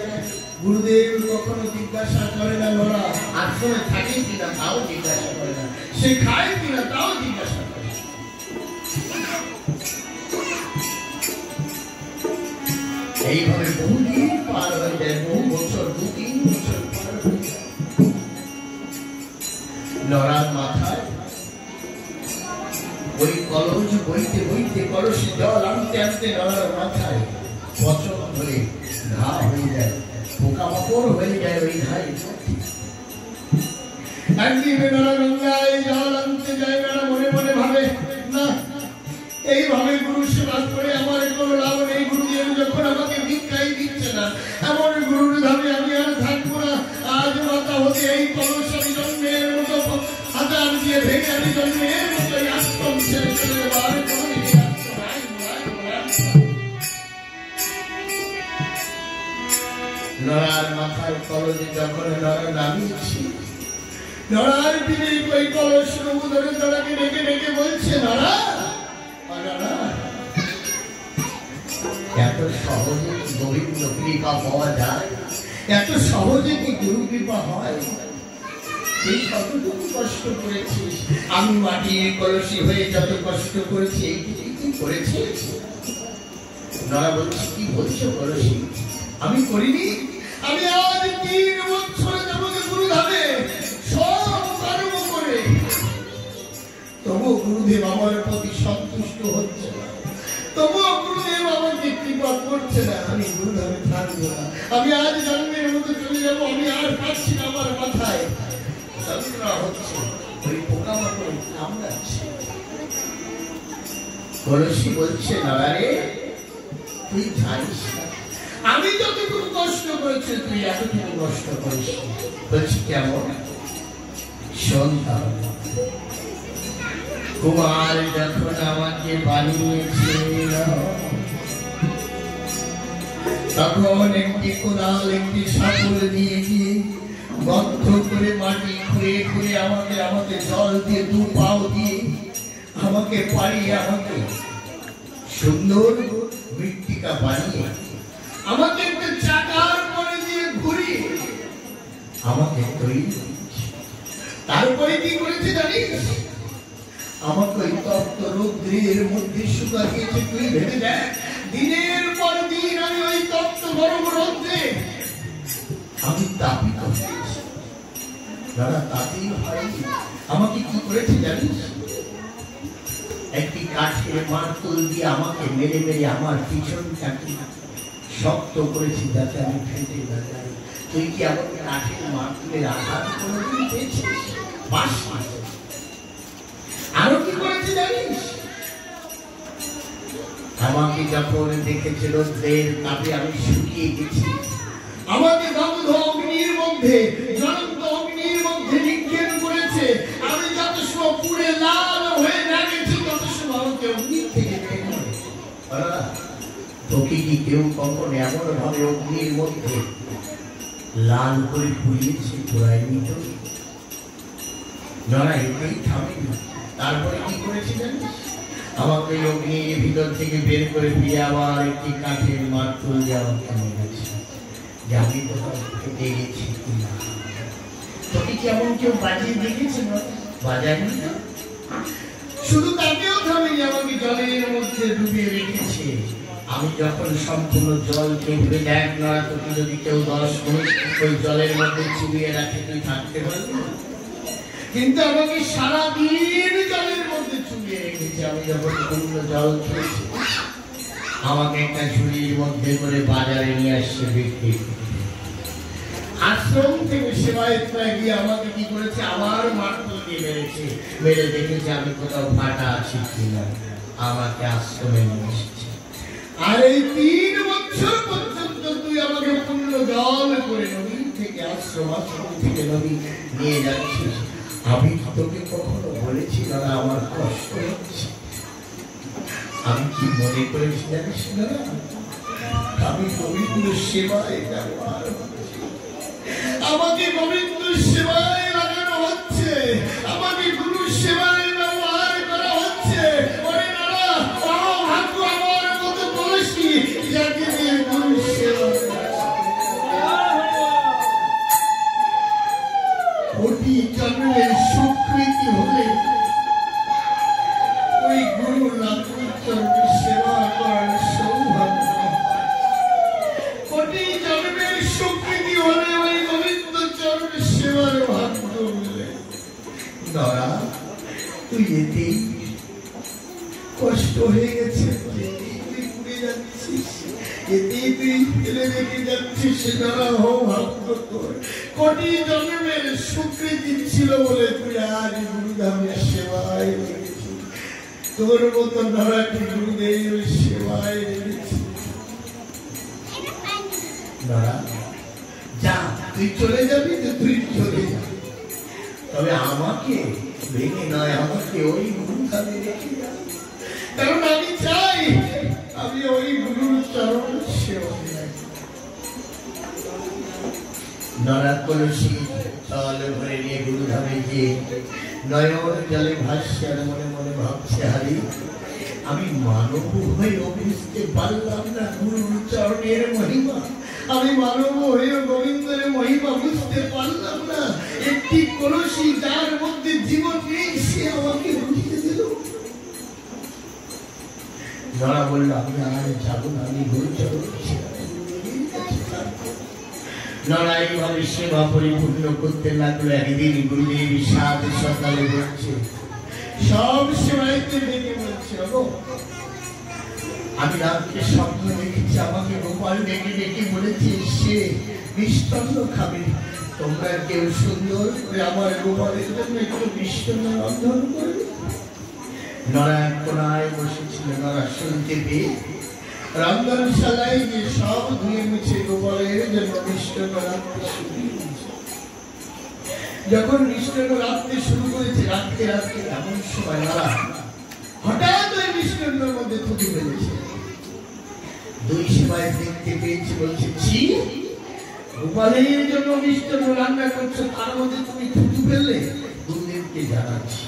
গুরুদেব কখনো জিজ্ঞাসা করে না নরা আশ্রমে থাকে কিনা, তাও জিজ্ঞাসা করে না, সে খায় কিনা তাও জিজ্ঞাসা করে। এইভাবে বহুদিন পার হয়ে যায়, বহু বছর, 2-3 বছর পার হয়ে যায়। নরার মাথায় ওই কলস বইতে বইতে, কলসে জল আনতে আনতে নরার মাথায় পচন ধরে ঘা হয়ে যায়, পোকামাকড় হয়ে যায় ওই ঘায়ে। একদিন নরা গঙ্গায় জল আনতে যায়। নরা মনে মনে ভাবে না, এইভাবে গুরু সেবা করে আমার কোনো লাভ নেই। গুরুদেব যখন আমাকে ভিক্ষাই দিচ্ছে না, এমন গুরুর ধামে আমি আর থাকবো না। আজ মাথা হতে এই কলস আমি জন্মের মতো হাজার দিয়ে ভেঙে আমি জন্মের মতো আশ্রম ছেড়ে চলে যাবার নরার মাথায় কলসে যখন নরা নামিয়েছি, নরার দিনে ওই কলস ধরে নরাকে ডেকে ডেকে বলছে, নরা এত সহজে গোবিন্দ কৃপা পাওয়া যায়, এত সহজে কি গুরু কৃপা হয়? তুই কতটুকু কষ্ট করেছিস, আমি মাটির কলসি হয়ে যত কষ্ট করেছি এইটুকুই তুই করেছিস। নরা বলছি, কি বলছো কলসি? আমি করিনি। আমি আজ 3 বছর যাবত গুরু ধামে সব কর্ম করে, তবুও গুরুদেব আমার প্রতি সন্তুষ্ট হচ্ছে না, তবুও গুরুদেব আমাকে কৃপা করছে না। আমি গুরুধামে থাকবো না, আমি আজ জন্মের মতো চলে যাবো। আমি আর পাচ্ছি না, আমার মাথায় যন্ত্রণা হচ্ছে, ওই পোকামাকড় কামড়াচ্ছে। কলসি বলছে, নরারে তুই জানিস না আমি যতটুকু কষ্ট করেছি তুই এতটুকু কষ্ট করিস। বলছি কেমন? শোন তাহলে। কুমার যখন আমাকে বানিয়েছিল, তখন একটি কোদাল একটি সাপল দিয়ে গিয়ে বদ্ধ করে মাটি খুঁড়ে খুঁড়ে আমাকে জল দিয়ে 2 পাও দিয়ে আমাকে পাড়িয়ে আমাকে সুন্দর মৃত্তিকা বানিয়ে আমাকে একটা চাকার করে দিয়ে ঘুরিয়ে আমাকে তৈরি করেছে। তারপরে কি করেছে জানিস? আমাকে ওই তপ্ত রৌদ্রের মধ্যে শুকাইয়েছে। তুই ভেবে দেখ, দিনের পর দিন আমি ওই তপ্ত গরম রৌদ্রে আমি তাপিত হয়েছি। দাদা তাতেই হয়নি, আমাকে কি করেছে জানিস? একটি কাঠের মার্তুল দিয়ে আমাকে মেরে মেরে আমার পিছনটাকে শক্ত করেছি যাতে আমি ফেটে না যাই। তুই কি এমন কাঠের মার্তুলের আঘাত কোনোদিন পেয়েছিস? আরো কি করেছে জানিস? আমাকে যখন দেখেছে রোদ্রের তাপে আমি শুকিয়ে গেছি, আমাকে দগ্ধ অগ্নির মধ্যে, জ্বলন্ত অগ্নির মধ্যে নিক্ষেপ করেছে। আমি যত সময় পুড়ে লাল হয়ে না গেছি, তত সময় আমাকে অগ্নির থেকে তোকে কি কেউ কখন এমন ভাবে অগ্নির মধ্যে লাল করে পুড়িয়েছে? পোড়ায়নি তো। নরা এটাই থামেনি। তারপরে কি করেছে জানিস? আমাকে অগ্নির ভিতর থেকে বের করে দিয়ে আবার একটি কাঠের মার্তুল দিয়ে আমাকে মেরেছে। যে আমি কোথাও ফেটে গেছি কিনা। তোকে কি এমন কেউ বাজিয়ে দেখেছে? বাজায়নি না। শুধু তাকেও থামেনি, আমাকে জলের মধ্যে ডুবিয়ে রেখেছে। আমি যখন সম্পূর্ণ জল ডুবে দেখ না, তোকে যদি কেউ 10 মিনিট ওই জলের মধ্যে চুবিয়ে রাখে তুই থাকতে পারবি না। কিন্তু আমাকে সারাদিন জলের মধ্যে চুবিয়ে রেখেছে। আমি যখন পূর্ণ জল খেয়েছি, আমাকে একটা ঝুড়ির মধ্যে করে বাজারে নিয়ে আসছে বিক্রি করতে। আশ্রম থেকে সেবায়তরা গিয়ে আমাকে কি করেছে, আবার মারধর দিয়ে মেরেছে। মেরে দেখেছে আমি কোথাও ফাটা আছি কিনা, আমাকে আশ্রমে নিয়ে এসেছে। আর এই 3 বছর পর্যন্ত তুই আমাকে পূর্ণ জল করে নদী থেকে আশ্রম থেকে নদী নিয়ে যাচ্ছিস। আমি তোকে কখনো বলেছি না আমার কষ্ট হচ্ছে? আমি কি মনে করেছি জানিস না, আমি গোবিন্দ সেবায় ব্যবহার হচ্ছে, আমাকে গোবিন্দ সেবায় লাগানো হচ্ছে, আমাকে গুরু সেবায় ব্যবহার করা হচ্ছে। ওরে নারা, ভাগ্য আমার মতো বলেছি যাকে দিয়ে গুরু সেবা কোটি জন্মের স্বীকৃতি হলে ওই গুরু লাতুচরণের সেবা করার সৌভাগ্য। কোটি জন্মের স্বীকৃতি হলে ওই গোবিন্দ চরণের সেবার ভাগ্য মিলে। ধরা তুই এতেই কষ্ট হয়ে গেছে, তুই পুড়ে যাচ্ছিস, এতেই তুই ফেলে রেখে যাচ্ছিস, ধরা হো ভাগ্য তোর। কোটি জন্মের স্বীকৃতি ছিল বলে তুই আজ গুরুধামের সেবায় লেগেছিস। তোর মতো ধরাকে গুরুদেব সেবায় লেগেছিস। ধরা যা, তুই চলে যাবি তো তুই চলে যা, তবে আমাকে ভেঙে নয়, আমাকে ওই গুরুধামে রেখে যা। কারণ আমি চাই আমি ওই গুরুর চরণ সেবা চাই। নরা কলসি জল ভরে নিয়ে গুরুধামে গিয়ে নয়ন জলে ভাসছে আর মনে মনে ভাবছে, হারি আমি মানব হয়ে বুঝতে পারলাম না গুরুর চরণের মহিমা, আমি মানব হয়ে গোবিন্দের মহিমা বুঝতে পারলাম না। একটি কলসি যার মধ্যে জীবন নেই সে আমাকে বুঝিয়ে দিল। নরা বলল, আমি আর যাবো না, আমি গুরুচরণ লড়াইভাবে সেবা পরিপূর্ণ করতে লাগলো। একদিন গুরুদেব সাত সকালে বলছে, সব সেবাইতে ডেকে বলছে, আমি রাত্রে স্বপ্ন দেখেছি আমাকে গোপাল ডেকে ডেকে বলেছে সে মিষ্টান্ন খাবে, তোমরা কেউ সুন্দর করে আমার গোপালের জন্য একটু মিষ্টান্ন রন্ধন করবে। নরা এক কোনায় বসেছিল, নরা শুনতে পেয়ে রন্ধনশালায় গিয়ে সব ধুয়ে মুছে গোপালের জন্য মিষ্টান্ন রাখতে শুরু করেছে। যখন মিষ্টান্ন রাখতে শুরু করেছে, রাখতে রাখতে এমন সময় নরা হঠাৎ ওই মিষ্টান্নের মধ্যে থুতু ফেলেছে। 2 সেবায় দেখতে পেয়েছি, বলছে, ছি, গোপালের জন্য মিষ্টান্ন রান্না করছো, তার মধ্যে তুমি থুতু ফেললে? গুরুদেবকে জানাচ্ছি।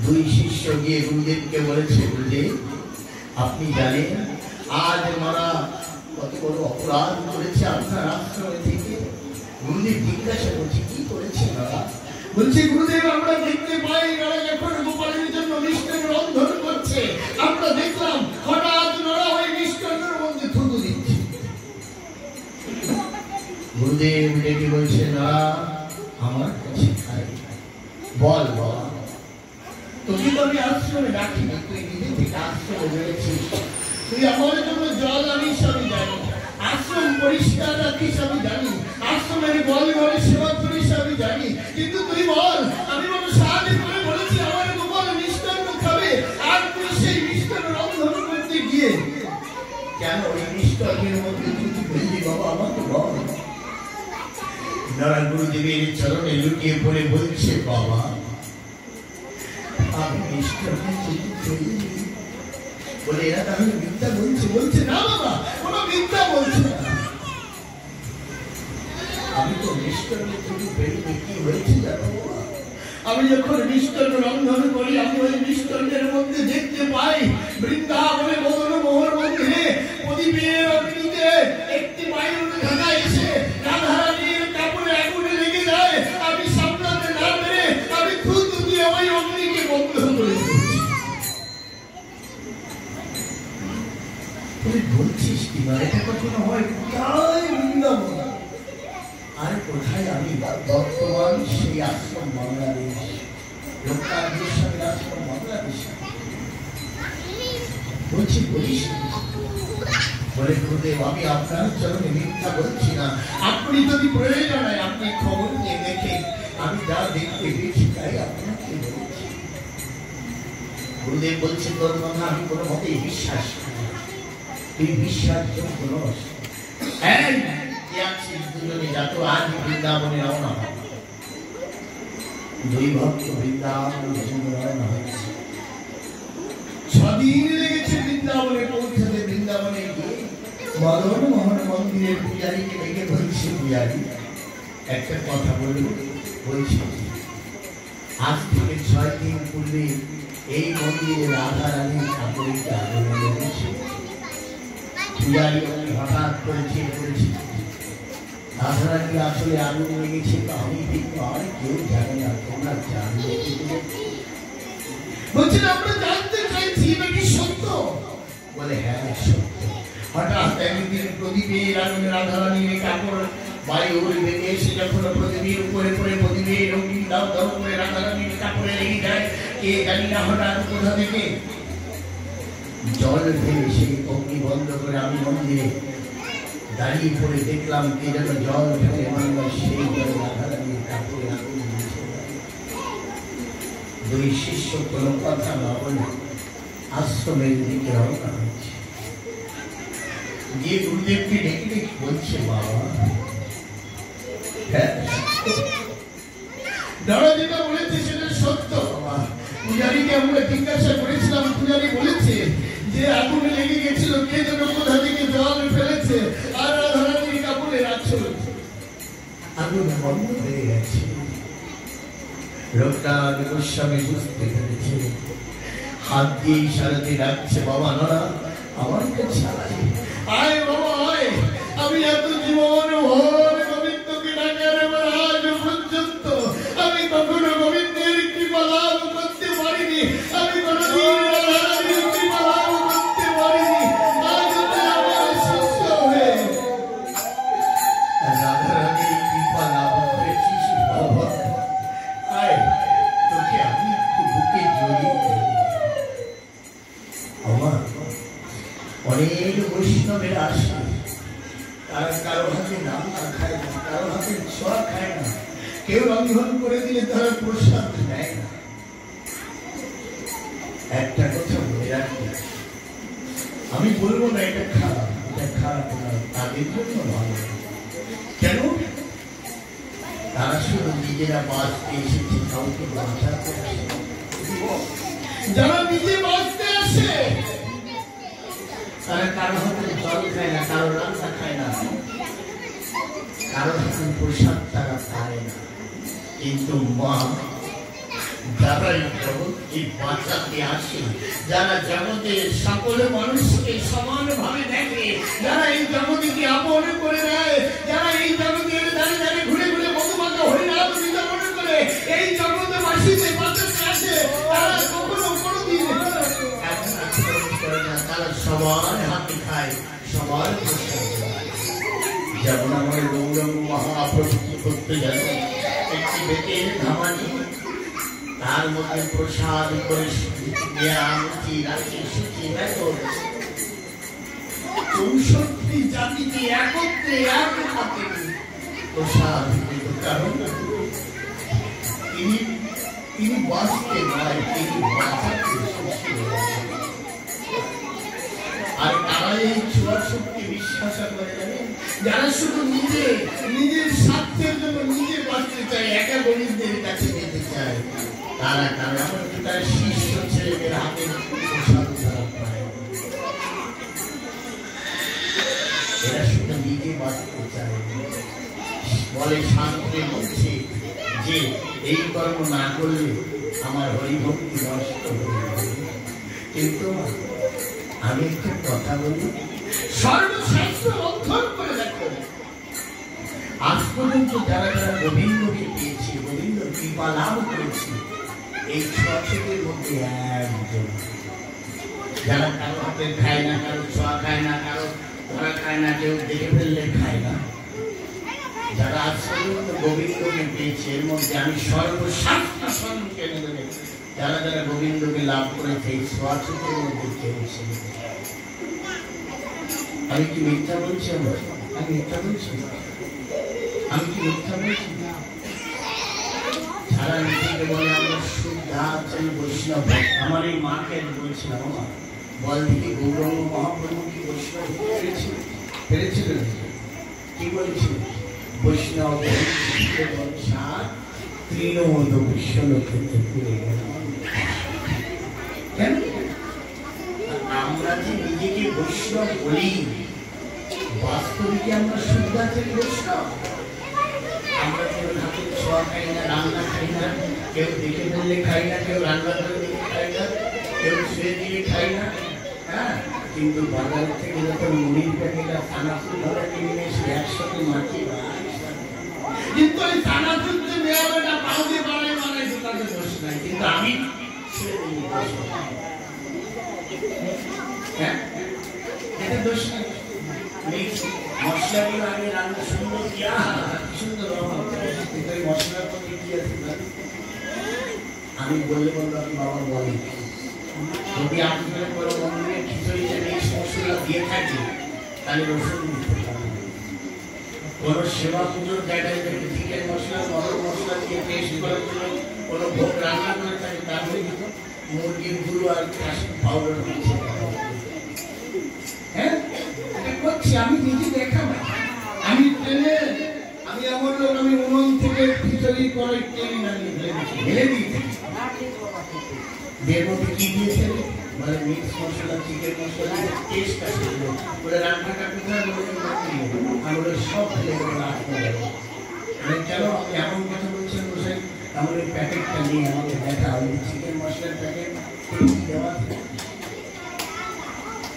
2 শিষ্য গিয়ে গুরুদেবকে বলেছে, গুরুদেব আপনি জানেন আজ মারা কত বড় অপরাধ করেছে আপনার আশ্রমে থেকে। গুরুদেব জিজ্ঞাসা করছে, কি করেছে মারা? বলছে, গুরুদেব আমরা দেখতে পাই মারা যখন গোপালের জন্য মিষ্টান্ন রন্ধন করছে, আমরা দেখলাম হঠাৎ মারা ওই মিষ্টান্নের মধ্যে থুতু দিচ্ছে। গুরুদেব ডেকে বলছে, না আমার কাছে খাই, বল বাবা, তোকে তো আমি আশ্রমে রাখিনি, তুই নিজে থেকে আশ্রমে বেড়েছিস, তুই আমার জন্য জল আনিস আমি জানি, আশ্রম পরিষ্কার রাখিস আমি জানি, আশ্রমের বল ঘরে সেবা করিস আমি জানি, কিন্তু তুই বল, আমি বড় সাহায্য করে বলেছি আমার গোপাল মিষ্টান্ন খাবে, আর তুই সেই মিষ্টান্ন রন্ধন করতে গিয়ে কেন ওই মিষ্টান্নের মধ্যে তুই ফেললি বাবা, আমাকে বল। নারায়ণ গুরুদেবের চরণে লুটিয়ে পড়ে বলছে, বাবা আমি মিষ্টান্ন বলে এরা তাহলে মিথ্যা বলছে? বলছে, না বাবা, কোনো মিথ্যা বলছে না, আমি তো মিষ্টান্ন থেকে বেরিয়ে কি হয়েছে জানো? আমি যখন মিষ্টান্ন রন্ধন করি, আমি ওই মিষ্টান্নের মধ্যে দেখতে পাই বৃন্দাবনে মদন মোহর মধ্যে প্রদীপের অগ্নিতে একটি বায়ুর ঢাকা এসে রাধারানীর কাপড়ে আগুনে লেগে যায়, আমি সামলাতে না পেরে আমি থুতু দিয়ে ওই অগ্নিকে বন্ধ করে দিয়েছি। তুই বলছিস কি না? এটা কখনো হয়? কোথায় বৃন্দাবন আর কোথায় আমি বর্তমান সেই আশ্রম বাংলাদেশ, লোকাদেশ আশ্রম বাংলাদেশ। বলছি বলিস বলে গুরুদেব আমি আপনার চরণে মিথ্যা বলছি না, আপনি যদি প্রয়োজন হয় আপনি খবর নিয়ে দেখে, আমি যা দেখতে পেয়েছি তাই আপনাকে বলছি। গুরুদেব বলছে তোর কথা আমি কোনো মতেই বিশ্বাস করি, তুই বিশ্বাসযোগ্য নস। দুজনে যাত আজ বৃন্দাবনে রওনা হয়। দুই ভক্ত বৃন্দাবনে রওনা হয়েছে। 6 দিন লেগেছে বৃন্দাবনে পৌঁছাতে। বৃন্দাবনে গিয়ে মদন মোহন মন্দিরের পূজারীকে ডেকে বলছে, পূজারী একটা কথা বলবো। বলছি আজ থেকে 6 দিন পূর্বে এই মন্দিরে রাধা রানীর ঠাকুরের আগুন লেগেছে। পূজারী হঠাৎ করে ঠিক করেছে রাধা রানীর আসলে আগুন লেগেছে তো আমি কিন্তু আর কেউ জানে না, তোমরা জানলে বলছেন আমরা জানতে চাইছি এটা কি সত্য? বলে হ্যাঁ সত্য। হঠাৎ একদিন প্রদীপের আগুনে রাধা রানীর কাপড় বায়ুর বেগে এসে যখন প্রদীপের উপরে পড়ে প্রদীপের রঙিন দাও দাও করে রাধা রানীর কাপড়ে লেগে যায়। কে জানি না হঠাৎ কোথা থেকে জল ফেলে সেই অগ্নি বন্ধ করে আমি মন্দিরে দাঁড়িয়ে পড়ে দেখলাম কে যেন জল ফেলে মানলাম, সেই জল রাধা রানীর কাপড়ে আগুন দিয়েছে। দুই শিষ্য কোনো কথা না বলে আশ্রমের দিকে রওনা হয়েছে। গিয়ে গুরুদেবকে ডেকে ডেকে বলছে, বাবা যারা যেটা বলেছে সেটা সত্য। বাবা পূজারীকে আমরা জিজ্ঞাসা করেছিলাম, পূজারী বলেছে যে আগুনে লেগে গেছিল, কে যেন কোথা থেকে জল ফেলেছে আর রাধা রানীর কাপড়ে আঁচল আগুন বন্ধ হয়ে গেছে। লোকটা গোস্বামী বুঝতে পেরেছে, হাত দিয়ে ইশারাতে ডাকছে, বাবা না আমার কাছে আয়, বাবা আয়। আমি এত জীবন ভোর গোবিন্দকে ডাকার আজ পর্যন্ত আমি কখনো গোবিন্দের কৃপা লাভ করতে পারিনি, আমি কোনদিন রাধা রানীর কৃপা লাভ করতে পারিনি। আজ আমার শিষ্য হয়ে রাধা রানীর কৃপা লাভ করেছিস বাবা, আয় তোকে আমি একটু বুকে জড়িয়ে ধরি। আমার অনেক বৈষ্ণবের আসে, তারা কারো হাতে নাম খায় না, কারো হাতে ছোঁয়া খায় না, কেউ রন্ধন করে দিলে তারা প্রসাদ নেয় না। একটা কথা মনে রাখি, আমি বলবো না এটা খারাপ, এটা খারাপ না, তাদের জন্য ভালো। কেন? তারা শুধু নিজেরা বাঁচতে এসেছে, কাউকে বাঁচাতে আসে। যারা নিজে বাঁচতে আসে তারা কারো হাতে জল খায় না, কারো রান্না খায় না, কারো হাতে প্রসাদ তারা পায় না। কিন্তু মা যারা জগৎকে বাঁচাতে আসে, যারা জগতের সকল মানুষকে সমানভাবে দেখে, যারা এই জগৎকে আপন করে নেয়, যারা এই জগতের দাঁড়িয়ে দাঁড়িয়ে ঘুরে ঘুরে মধুমাখা হরিনাম বিতরণ করে এই জগৎবাসীকে বাঁচাতে আসে, তারা কখনো কোনোদিন তারা সবার হাতে খায়, সবার প্রসাদ। যেমন আমার গৌরঙ্গ মহাপ্রভু করতে জানে একটি বেতের ধামানি, তার মধ্যে প্রসাদ করে 64 জাতিকে একত্রে এক হাতে প্রসাদ দিত। কারণ তিনি বাঁচতে নয়, তিনি বাঁচাতে আর তারা এই ছোঁয়া শক্তি বিশ্বাস করে জানেন, যারা শুধু নিজের স্বার্থের জন্য নিজে বাঁচতে চায়, একা গোবিন্দের কাছে যেতে চায়, তারা এমনকি তার শিষ্য ছেলেদের হাতে প্রসাদ তারা পায়। এরা শুধু নিজে বাঁচতে চায়, বলে শান্তি বলছে যে এই কর্ম না করলে আমার হরিভক্তি নষ্ট হয়ে যাবে। কিন্তু আমি একটা কথা বলি, সর্বশ্রেষ্ঠ অধ্যয়ন করে দেখো, আজ পর্যন্ত যারা যারা গোবিন্দকে পেয়েছে, গোবিন্দ কৃপা লাভ করেছে, এই 6 মধ্যে একজন যারা কারো হাতে খায় না, কারো ছোঁয়া খায় না, কারো ধরা খায় না, কেউ দেখে ফেললে খায় না, যারা আজ পর্যন্ত গোবিন্দকে পেয়েছে, এর মধ্যে আমি সর্বশ্রেষ্ঠ সম্মুখে নেবে যারা যারা গোবিন্দকে লাভ করেছে, এই 6 মধ্যে কেউ ছিল। আমি কি মিথ্যা বলছি? আমি মিথ্যা বলছি? আমি কি মিথ্যা বলছি? সারা নিজেকে বলে আমরা শুদ্ধাচল বৈষ্ণব। আমার এই মাকে বলছিলাম, মা বল দিকে গৌরঙ্গ মহাপ্রভু কি বৈষ্ণব পেরেছিল? পেরেছিলেন? কি বলেছিল? বৈষ্ণব তৃণমূল বিশ্বলোকে ফিরে গেল। কেন? আমরা যে নিজেকে বৈষ্ণব বলি, বাস্তবিকে আমরা শুদ্ধাচারী বৈষ্ণব। আমরা কেউ হাতের ছোঁয়া খাই না, রান্না খাই না, কেউ দেখে ফেললে খাই না, কেউ রান্না করে দিলে খাই না, কেউ শুয়ে দিলে খাই না। হ্যাঁ, কিন্তু বাজার থেকে যখন মুড়ির প্যাকেটটা চানাচুর ধরে কিনে এসে একসাথে মাখিয়ে কিন্তু ওই চানাচুর যে মেয়াটা পাও দিয়ে বানাই বানাইছে তাদের দোষ নাই, কিন্তু আমি ছেড়ে দিই দোষ। হ্যাঁ, এটা দোষ নাই। মশলা দিয়ে আগে রান্না সুন্দর কিয়া সুন্দর মশলার মধ্যে কি আছে আমি বললে বলবো, আপনি বাবা বলেন যদি আপনার কোনো মন্দিরে খিচুড়িতে মিক্স মশলা দিয়ে থাকে তাহলে রসুন দিতে পারেন। কোনো সেবা পুজোর জায়গায় যদি চিকেন মশলা গরম মশলা দিয়ে টেস্ট করার জন্য কোনো ভোগ রান্না করে থাকে তাহলে মুরগির গুঁড়ো আর পাউডার দিচ্ছে। হ্যাঁ, করছি আমি নিজে দেখাবো। আমি ট্রেনে আমি এমন লোক, আমি উনুন থেকে খিচুড়ি করে টেনে নামিয়ে ঢেলে দিয়েছি। এর মধ্যে কি দিয়েছে? মানে মিক্স মশলা, চিকেন মশলা টেস্ট আছে বলে রান্নাটা কোথায় বলে আমরা সব ফেলে করে রাখতে হবে। মানে কেন আপনি এমন কথা বলছেন বসে? আমার এই প্যাকেটটা নিয়ে আমাকে দেখা ওই চিকেন মশলার প্যাকেট দেওয়া আছে।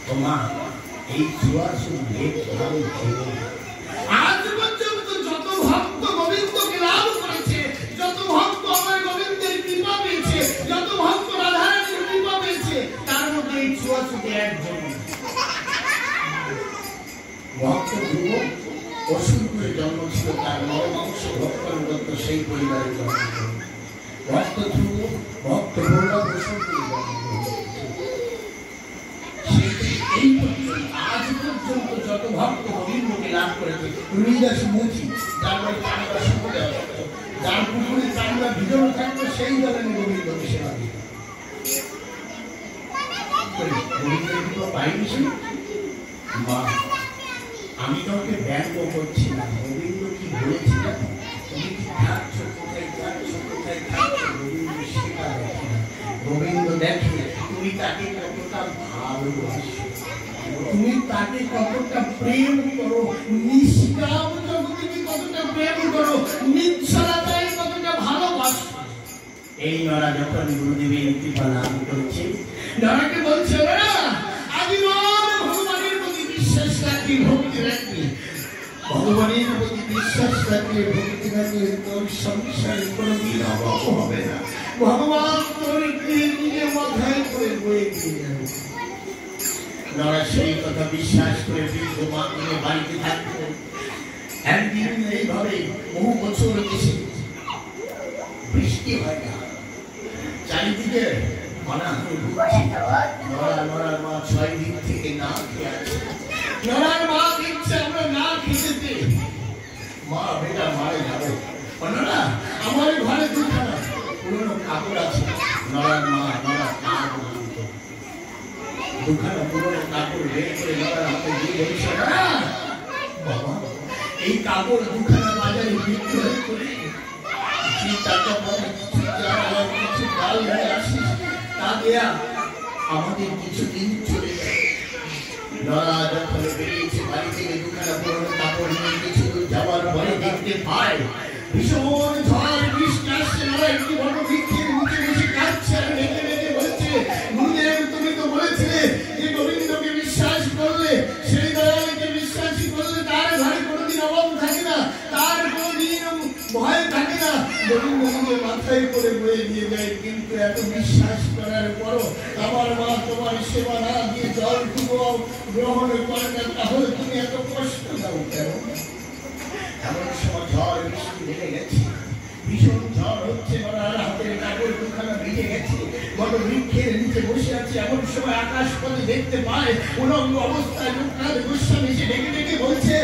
তো মা এই জুয়া শুনলে আজ পর্যন্ত যত ভক্ত গোবিন্দকে লাভ করেছে, যত ভক্ত আমার গোবিন্দের কৃপা পেয়েছে, যত ভক্ত রাধারানীর কৃপা পেয়েছে, তার মধ্যে এই জুয়া শুধু একজন ভক্ত ধ্রুব অসুরপুরে জন্ম ছিল, তার নরমাংস ভক্ত সেই পরিবারের জন্ম। ভক্ত ধ্রুব ভক্ত প্রহ্লাদ অসুরপুরে জন্ম। এই পর্যন্ত আজ পর্যন্ত যত ভক্ত গোবিন্দকে লাভ করেছে, রুইদাস মুচি যার বাড়ি চামড়া শুকোতে আসতো, যার পুকুরে চামড়া ভিজনো থাকতো, সেই দলের গোবিন্দকে সেবা দিত। গোবিন্দের কি পাইনি? মা আমি কাউকে ব্যঙ্গ করছি না। গোবিন্দ কি বলেছিল? তুমি কি থাকছো, কোথায় যাচ্ছ, কোথায় থাকছো, গোবিন্দ সেটা দেখে না। গোবিন্দ দেখে তুমি তাকে কতটা ভালোবাসো, তুমি তাকে কতটা প্রেম করো, নিষ্কাম জগতে কতটা প্রেম করো, নিচ্ছলতায় কতটা ভালোবাসো। এই নরা যখন গুরুদেবের কৃপা লাভ করছে, নরাকে বলছে না আজীবন ভগবানের প্রতি বিশ্বাস রাখি, ভক্তি রাখি। ভগবানের প্রতি বিশ্বাস রাখলে, ভক্তি রাখলে তোর সংসারে কোনোদিন অভাব হবে না। ভগবান তোর নিজে মাথায় করে বয়ে দিয়ে যাবে। নরা সেই কথা বিশ্বাস করে বৃদ্ধ মা নিয়ে বাড়িতে থাকতো। একদিন এইভাবে বহু বছর গেছে, বৃষ্টি হয় না, চারিদিকে নড়ার মা 6 দিন থেকে না খেয়ে আছে। নড়ার মা দিচ্ছে আমরা না খেতে, মা বেটা মারে যাবে। আমার ঘরে দুখানা পুরোনো কাপড় আছে। নড়ার মা নড়া কাজ দুখানা পুরোনো কাপড় বের করে নড়ার হাতে দিয়ে বলছে, বাবা এই কাপড় দুখানা বাজারে বিক্রি করে যে টাকা পাবে কিছু ডাল নিয়ে আসিস, তা দেয়া আমাদের কিছুদিন চলে যায়। নড়া যখন বেরিয়েছে বাড়ি থেকে দুখানা পুরোনো কাপড় নিয়ে কিছু দূর যাওয়ার পরে দেখতে পায় ভীষণ ঝড় বৃষ্টি আসছে। নড়া একটি বড় বৃক্ষের নিচে বসে কাঁদছে আর রেখে রেখে বলছে, গুরুদেব তুমি তো বলেছিলে যে গোবিন্দকে বিশ্বাস করলে, সেই দয়ালকে বিশ্বাসী করলে তার ঘরে কোনোদিন অভাব থাকে না, তার কোনোদিন ভয় থাকে না। গোবিন্দ নিজে মাথায় করে বয়ে দিয়ে যায়। কিন্তু এত বিশ্বাস করার পরও আমার মা তোমার সেবা না দিয়ে জলটুকু গ্রহণ করে না, তাহলে তুমি এত কষ্ট দাও কেন? এমন সময় ঝড় বৃষ্টি লেগে গেছে, ভীষণ ঝড় হচ্ছে, হাতের কাপড় দুখানা ভিজে গেছে। বড় বৃক্ষের নিচে বসে আছে, এমন সময় আকাশ পথে দেখতে পায় উলঙ্গ অবস্থায় লোকনাথ গোস্বামী এসে ডেকে ডেকে বলছে,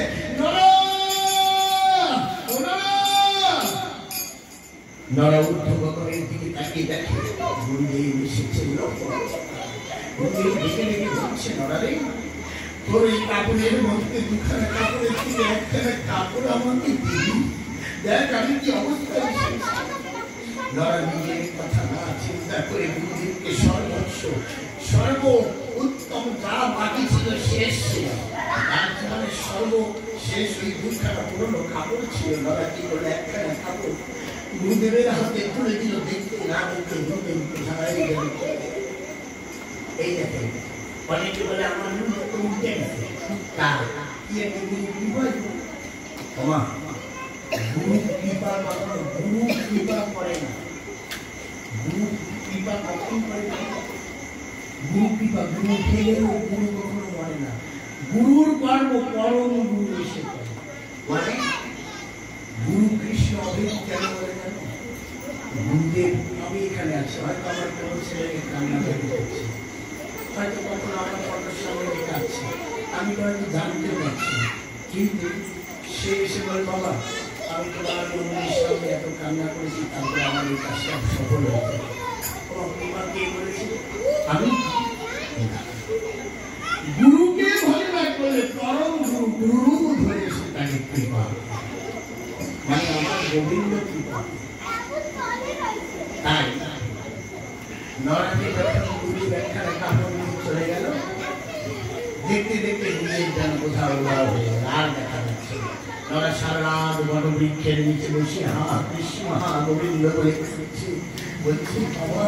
নরা ঊর্ধ্বগগনের দিকে তাকিয়ে দেখে গুরুদেব এসেছে। গুরুদেব ডেকে ডেকে বলছে, নরারে তোর এই কাপড়ের মধ্যে দুখানা কাপড়ের থেকে একখানা কাপড় আমাকে দিবি, দেখ আমি কি অবস্থায় এসেছি। নরা নিজের কথা না চিন্তা করে গুরুদেবকে সর্বস্ব সর্ব উত্তম যা বাকি ছিল শেষ ছিল, তার জীবনে সর্বশেষ ওই দুখানা পুরনো কাপড় ছিল। নরা কি করলো, একখানা কাপড় গুরুদেবের হাতে তুলে দিল। দেখতে না দেখতে গুরুদেব কোথায় গেল। এই দেখেন অনেকে বলে আমার তো উঠে গেছে, তা কি একটা গুরু কৃপা, ক্ষমা গুরু কৃপা কখনো গুরু কৃপা করে না। গুরু কৃপা কখন করে না? গুরু কৃপা গুরু উঠে গেলেও গুরু কখনো করে না। গুরুর কর্ম পরম গুরু এসে করে। মানে গুরু কৃষ্ণ অভেদ কেন করে জানো? গুরুদেব আমি এখানে আছি, হয়তো আমার কোনো ছেলেকে কান্না করছে, হয়তো কখনো আমার কন্যার সামনে লেখা আছে, আমি হয়তো জানতে পারছি, কিন্তু সে এসে বলে, বাবা আমি তোমার মন্দিরের সামনে এত কান্না করেছি, তারপরে আমার এই কাজটা সফল হয়েছে। তোমার কে বলেছে? আমি গুরুকে ধন্যবাদ করলে পরম গুরু গুরু ধরেছে তাকে কৃপা, মানে আমার গোবিন্দ কৃপা। তাই নরাকে যখন গুরু ব্যাখ্যা কাপড় নিয়ে চলে গেল, দেখতে দেখতে নিজের যেন কোথাও উড়াও হয়ে গেল, আর দেখা যাচ্ছে। নরা সারা রাত বটবৃক্ষের নিচে বসে হা কৃষ্ণ হা গোবিন্দ বলে বলছি, বাবা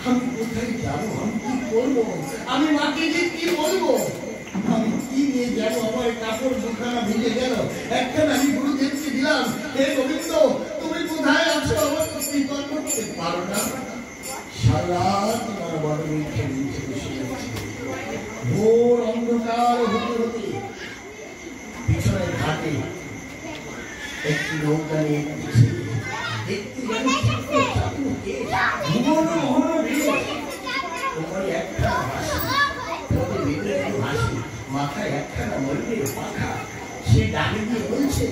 আমি কোথায় যাবো, আমি কি করবো, আমি মাকে যে কি বলবো, আমি কি নিয়ে যাবো, আমার কাপড় দুখানা ভিজে গেল, একখানা আমি গুরুদেবকে দিলাম, হে গোবিন্দ তুমি কোথায় আছো, আমার কৃপা করতে পারো না? সারা তোমার বটবৃক্ষের নিচে বসে গেছে। ভোর অন্ধকার হতে হতে পিছনের ঘাটে একটি নৌকা নিয়ে দেখতে যেন মাথায় একখানা ময়ূরের পাখা, সে ডাকে দিয়ে বলছে,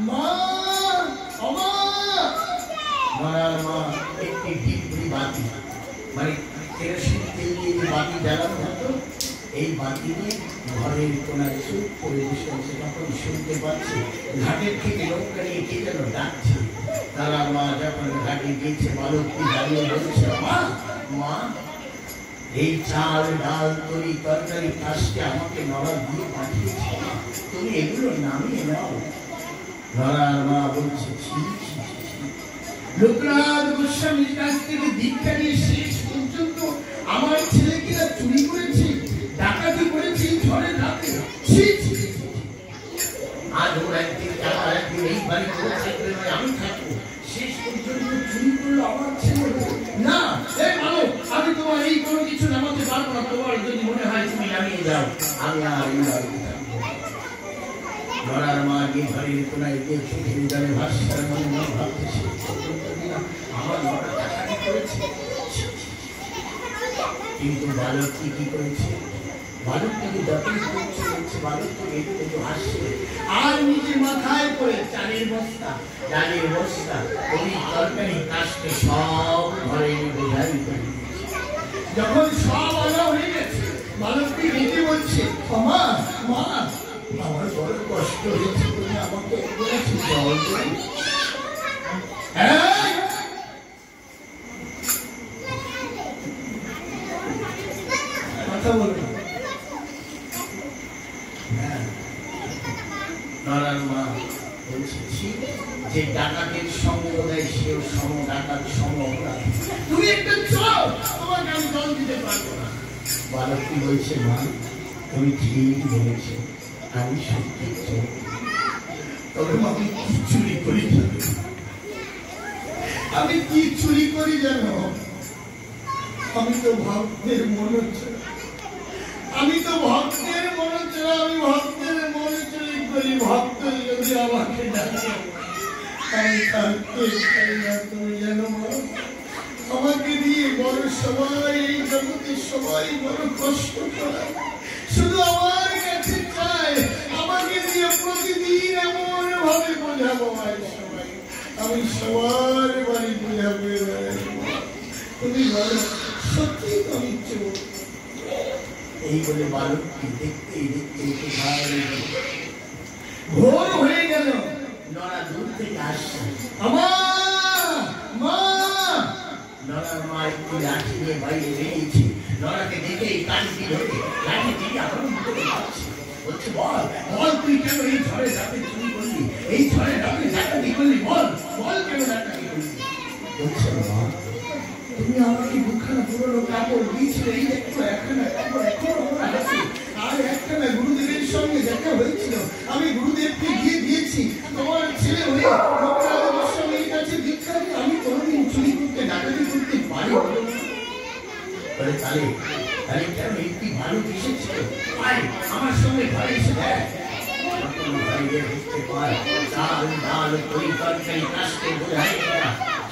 মা একটি ডিপরি বাতি, মানে কেরোসিন তেল দিয়ে যে বাতি জ্বালানো হতো, এই বাতি নিয়ে ঘরের কোনায় চুপ করে বসে আছে। তখন শুনতে পাচ্ছে ঘাটের থেকে নৌকা নিয়ে কে যেন ডাকছে। তারা মা যখন ঘাটে গিয়েছে, বালকটি দাঁড়িয়ে বলছে, মা এই চাল ডাল তরি তরকারি কাজকে আমাকে নরা দিয়ে পাঠিয়েছে, তুমি এগুলো নামিয়ে নাও। নরার মা বলছে, লোকনাথ গোস্বামীর কাছ থেকে দীক্ষা নিয়ে শেষ পর্যন্ত আমার ছেলে কিনা চুরি করেছে, ডাকাতি করেছে ঝড়ের রাতে, আজ ওর একদিন আমার একদিন এই বাড়ি আমি থাকবো, শেষ পর্যন্ত চুরি করলো আমার ছেলে। না আমি তোমার এই কোনো কিছু নামাতে পারবো না, তোমার যদি মনে হয় তুমি নামিয়ে যাও, আমি আর এই বাড়িতে থাকবো। নরার মা গিয়ে ঘরের কোনায় গিয়ে চোখের জলে ভাস্কর মনে মনে ভাবতেছে, আমার নরা ডাকাতি করেছে। কিন্তু বালকটি কি করেছে? বালকটিকে যতই করছে বালকটি একটু একটু হাসছে, আর নিজের মাথায় করে চালের বস্তা, ডালের বস্তা, ওই তরকারি কাজকে সব ঘরে বোঝাই করে দিয়েছে। যখন সব আনা হয়ে গেছে, বালকটি রেখে বলছে, মা আমার বড় কষ্ট হয়েছে, তুমি আমাকে একটু জল দেবে। কথা বলবে নরার মা বলছে, যে ডাকাতের সঙ্গ দেয় সেও সম ডাকাত সম অপরাধ, তুমি একটা চল, তোমাকে আমি জল দিতে পারবো না। বালকটি বলছে, মা তুমি ঠিক বলেছো, আমি সত্যি চোখ, তবে আমি কি চুরি করি জানো? আমি কি চুরি করি জানো? আমি তো ভক্তের মনোচরা, আমি ভক্তের মনে চুরি করি। ভক্ত যদি আমাকে ডাকে আমি থাকতে চাই না, তুমি জানো আমাকে দিয়ে বড় সবাই এই জগতে সবাই বড় কষ্ট করে, শুধু আমার কাছে চায় আমাকে দিয়ে প্রতিদিন এমন ভাবে বোঝাবো সবাই, আমি সবার বাড়ি বোঝাবো। তুমি বলো সত্যি তো ইচ্ছে এই বলে বালকটি দেখতেই দেখতে ভোর হয়ে গেল। নড়া দূর থেকে আসছে, নড়ার মা একটু লাঠি নিয়ে বাইরে বেরিয়েছে। নড়াকে দেখেই কাঠি ধরে লাঠি দিয়ে আমার মুখে মারছে, বলছে বল বল তুই কেন এই ঝড়ে রাতে চুরি করলি, এই ঝড়ে রাতে ডাকাতি করলি, বল বল কেন ডাকাতি করলি। বলছে মা তুমি আমাকে দুখানা পুরোনো কাপড় দিয়েছিলে, এই দেখো একখানা কাপড় এখনো আমার হাতে, আর একখানা গুরুদেবের সঙ্গে দেখা হয়েছিল, আমি গুরুদেবকে দিয়ে দিয়েছি, তোমার ছেলে হয়ে লোকের সঙ্গে এই কাছে দীক্ষা দিয়ে আমি কোনোদিন চুরি করতে ডাকাতি করতে পারি বলে তাহলে তাহলে কেন একটি ভালো এসেছিল, আমার সঙ্গে ঘরে এসে দেখ। চাল ডাল পরিতরকারি কাস্তে বোঝাই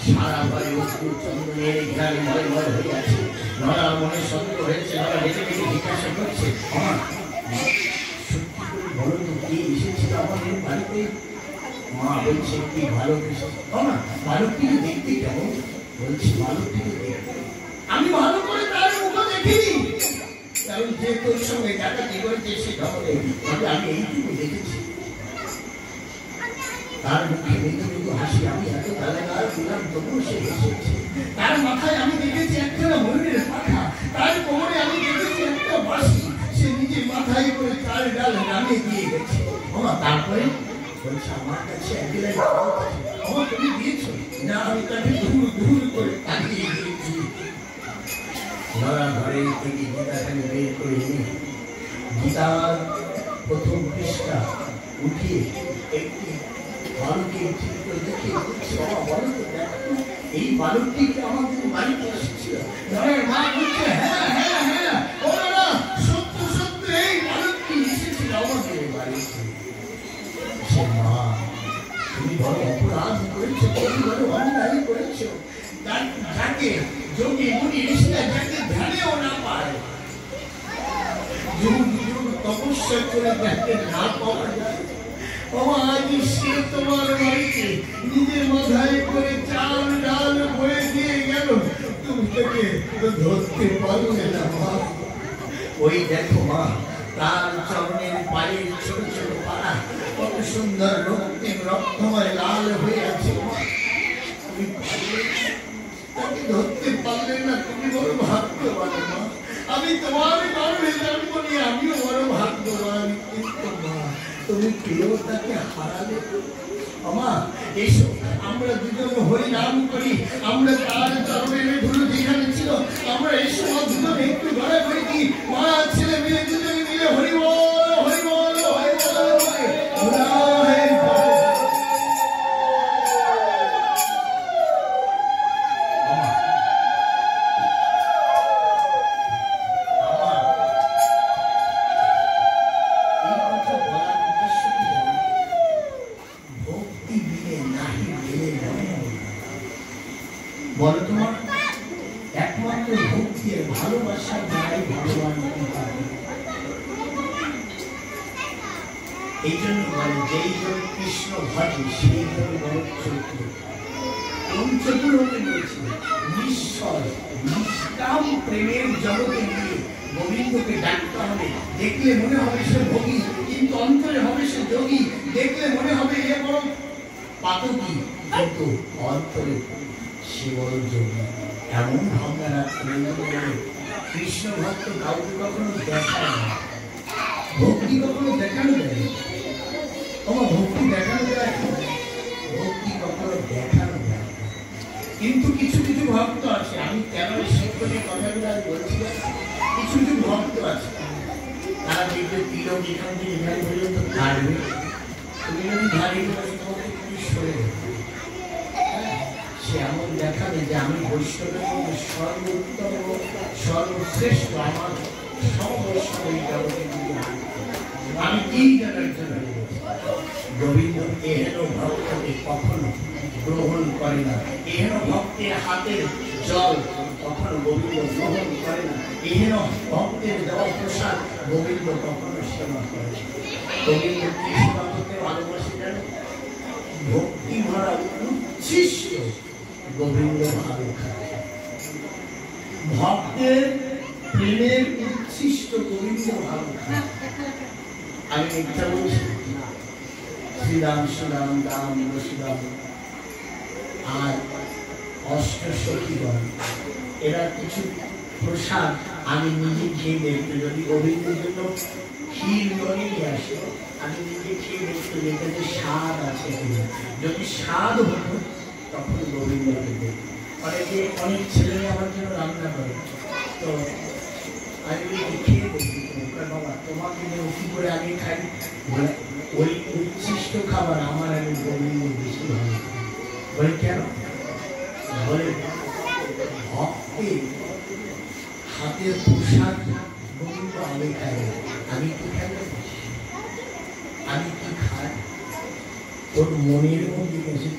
সারা ঘরে অস্ত্র চন্দনের ঘেরাল ভয় ভয় হয়ে আছে। নড়া মনে সন্দেহ হয়েছে, নড়া ডেকে ডেকে জিজ্ঞাসা করছে আমার সত্যি করে বলো তো কে এসেছিল আমাদের বাড়িতে। মা বলছে একটি ভালুক এসেছে। না ভালুকটিকে দেখতে কেমন, বলছি ভালুকটিকে দেখতে আমি ভালো করে তার মুখ দেখিনি, কারণ যে তোর সঙ্গে ডাকাতি করেছে সে ধরে আমি এইটুকু দেখেছি। তার মুখে মৃদু মৃদু হাসি, আমি এত গালাগাল দিলাম তবুও সে এসেছে। তার মাথায় আমি দেখেছি একখানা ময়ূরের পাখা, তার কোমরে আমি দেখেছি একটা বাঁশি, সে নিজে মাথায় করে চাল ডাল নামে দিয়ে গেছে। আমার তারপরে বলছে আমার কাছে একদিনের আমার তুমি দিয়েছো না, আমি তাকে দূর দূর করে তাকিয়ে দিয়েছি। নড়া ঘরে থেকে গীতাখানি বের করে নিয়ে গীতার প্রথম পৃষ্ঠা উঠিয়ে একটি বালকের চিত্র দেখে বলছে বাবা বলো তো দেখো এই বালকটি আমাদের বাড়িতে এসেছিল। নড়ার মা বলছে হ্যাঁ হ্যাঁ হ্যাঁ ওরা সত্য সত্য এই বালকটি এসেছিল আমাদের বাড়িতে। সে মা তুমি বড় অপরাধ করেছো, তুমি বড় অন্যায় করেছো, যাকে যোগী মুনি ঋষিরা যাকে ধ্যানেও না পায়, যুগ যুগ তপস্যা করে যাকে না পাওয়া যায়, আজ সে তোমার বাড়িতে নিজের মাথায় করে চাল ডাল বয়ে দিয়ে গেল, তুমি তাকে ধরতে পারলে না মা। ওই দেখো মা তার চরণের পায়ের ছোট ছোট পাড়া কত সুন্দর রক্তিম রক্তময় লাল হয়ে আছে, তুমি তাকে ধরতে পারলে না, তুমি বড় ভাগ্যবান মা। আমি তোমার গর্ভে জন্ম নিয়ে আমিও বড় ভাগ্যবান, কিন্তু মা তুমি কেউ তাকে হারালে। আমা এসো আমরা দুজন হরি নাম করি, আমরা তার চরণের ধুলো যেখানে ছিল আমরা এসো দুজন একটু ঘোরাঘুরি দিই, মা ছেলে মেয়ে দুজনে মিলে হরি বল হরি বল হরি বল। বলো তোমার একমাত্র ভক্তি আর ভালোবাসার দ্বারাই ভগবান। এই জন্য বলে যেই জন কৃষ্ণ ভজে সেই জন বড় চতুর। কোন চতুর হতে বলেছিল? নিশ্চয় নিষ্কাম প্রেমের জগতে গিয়ে গোবিন্দকে ডাকতে হবে, দেখলে মনে হবে সে ভোগী কিন্তু অন্তরে হবে সে যোগী, দেখলে মনে হবে এ বড় পাতকী কিন্তু অন্তরে সে বড় যোগী। এমন ভাবনা রাখতে কৃষ্ণ ভক্ত কাউকে কখনো দেখায় না, ভক্তি কখনো দেখানো যায়, আমার ভক্তি দেখানো যায়, ভক্তি কখনো দেখানো যায়। কিন্তু কিছু কিছু ভক্ত আছে, আমি কেন শিক্ষণের কথাগুলো বলছিলাম, কিছু কিছু ভক্ত আছে তারা দেখবে তিলক এখান থেকে এখানে পর্যন্ত কাটবে, তুমি যদি ধারে সরে সে এমন দেখাবে যে আমি বৈষ্ণবের মধ্যে সর্বোত্তম সর্বশ্রেষ্ঠ, আমার সর্বস্ব এই জগতের দিকে আমি কি জানার জন্য গোবিন্দ এহেন ভক্তকে কখনো গ্রহণ করে না। এহেন ভক্তের হাতের জল কখনো গোবিন্দ গ্রহণ করে না। এহেন ভক্তের দেওয়া প্রসাদ গোবিন্দ কখনো সেবা করে না। গোবিন্দ কি সেবা করতে ভালোবাসে জানো? ভক্তি ভরা উচ্ছিষ্ট গোবিন্দ ভালো খায়। ভক্তের প্রেমের উচ্ছিষ্ট গোবিন্দ ভালো খায়। আমি মিথ্যা বলছি? শ্রীরাম সুরাম রাম বসুরাম আর অষ্টসখীগণ এরা কিছু প্রসাদ আমি নিজে খেয়ে দেখতে, যদি গোবিন্দের জন্য ক্ষীর নিয়ে আসে আমি নিজে খেয়ে দেখতে যেটাতে স্বাদ আছে কিনা। যদি স্বাদ হতো তখন গোবিন্দকে দেব। অনেক ছেলে আমার জন্য রান্না করে, তো আমি খেয়ে দেখি বাবা তোমাকে কি করে আমি খাই, ওই উচ্ছিষ্ট খাবার আমার আমি গোবিন্দ বেশি ভালো। বলে কেন? বলে ভক্তের হাতের প্রসাদ গোবিন্দ আমি খাই। আমি কি খাই? আমি কি খাই ওর মনের মধ্যে গেছে।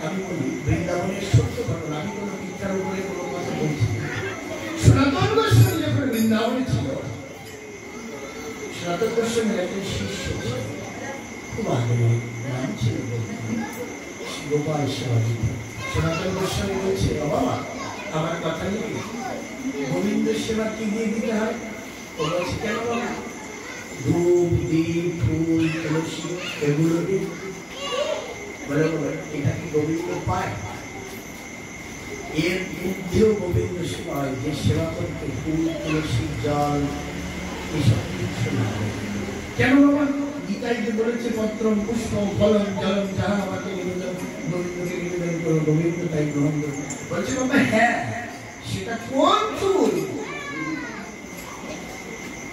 আমি বলি বৃন্দাবনের সত্য ঘটনা, আমি কোনো মিথ্যার উপরে কোনো কথা বলছি না। সনাতন গোস্বামী যখন বৃন্দাবনে ছিল, সনাতন গোস্বামীর একজন শিষ্য ছিল, খুব আগ্রহী, নাম ছিল গোপাল সেবাজি। সনাতন গোস্বামী বলছে বাবা আমার কথা নেই, গোবিন্দ সেবা কি দিয়ে দিতে হয়? ও বলছে কেন বাবা? ধূপ দীপ ফুল তুলসী এগুলো দিয়ে। বলে এটা কি গোবিন্দ পায়? এর মধ্যেও গোবিন্দ সেবা হয়, যে সেবা করতে ফুল তুলসী জল এসব কিছু না। কেন বাবা? গীতায় যে বলেছে পত্রম পুষ্পম ফলম জলম যাহা আমাকে নিবেদন, গোবিন্দকে নিবেদন করো, গোবিন্দ তাই গ্রহণ করো। বলছে বাবা হ্যাঁ, সেটা কোন ফুল?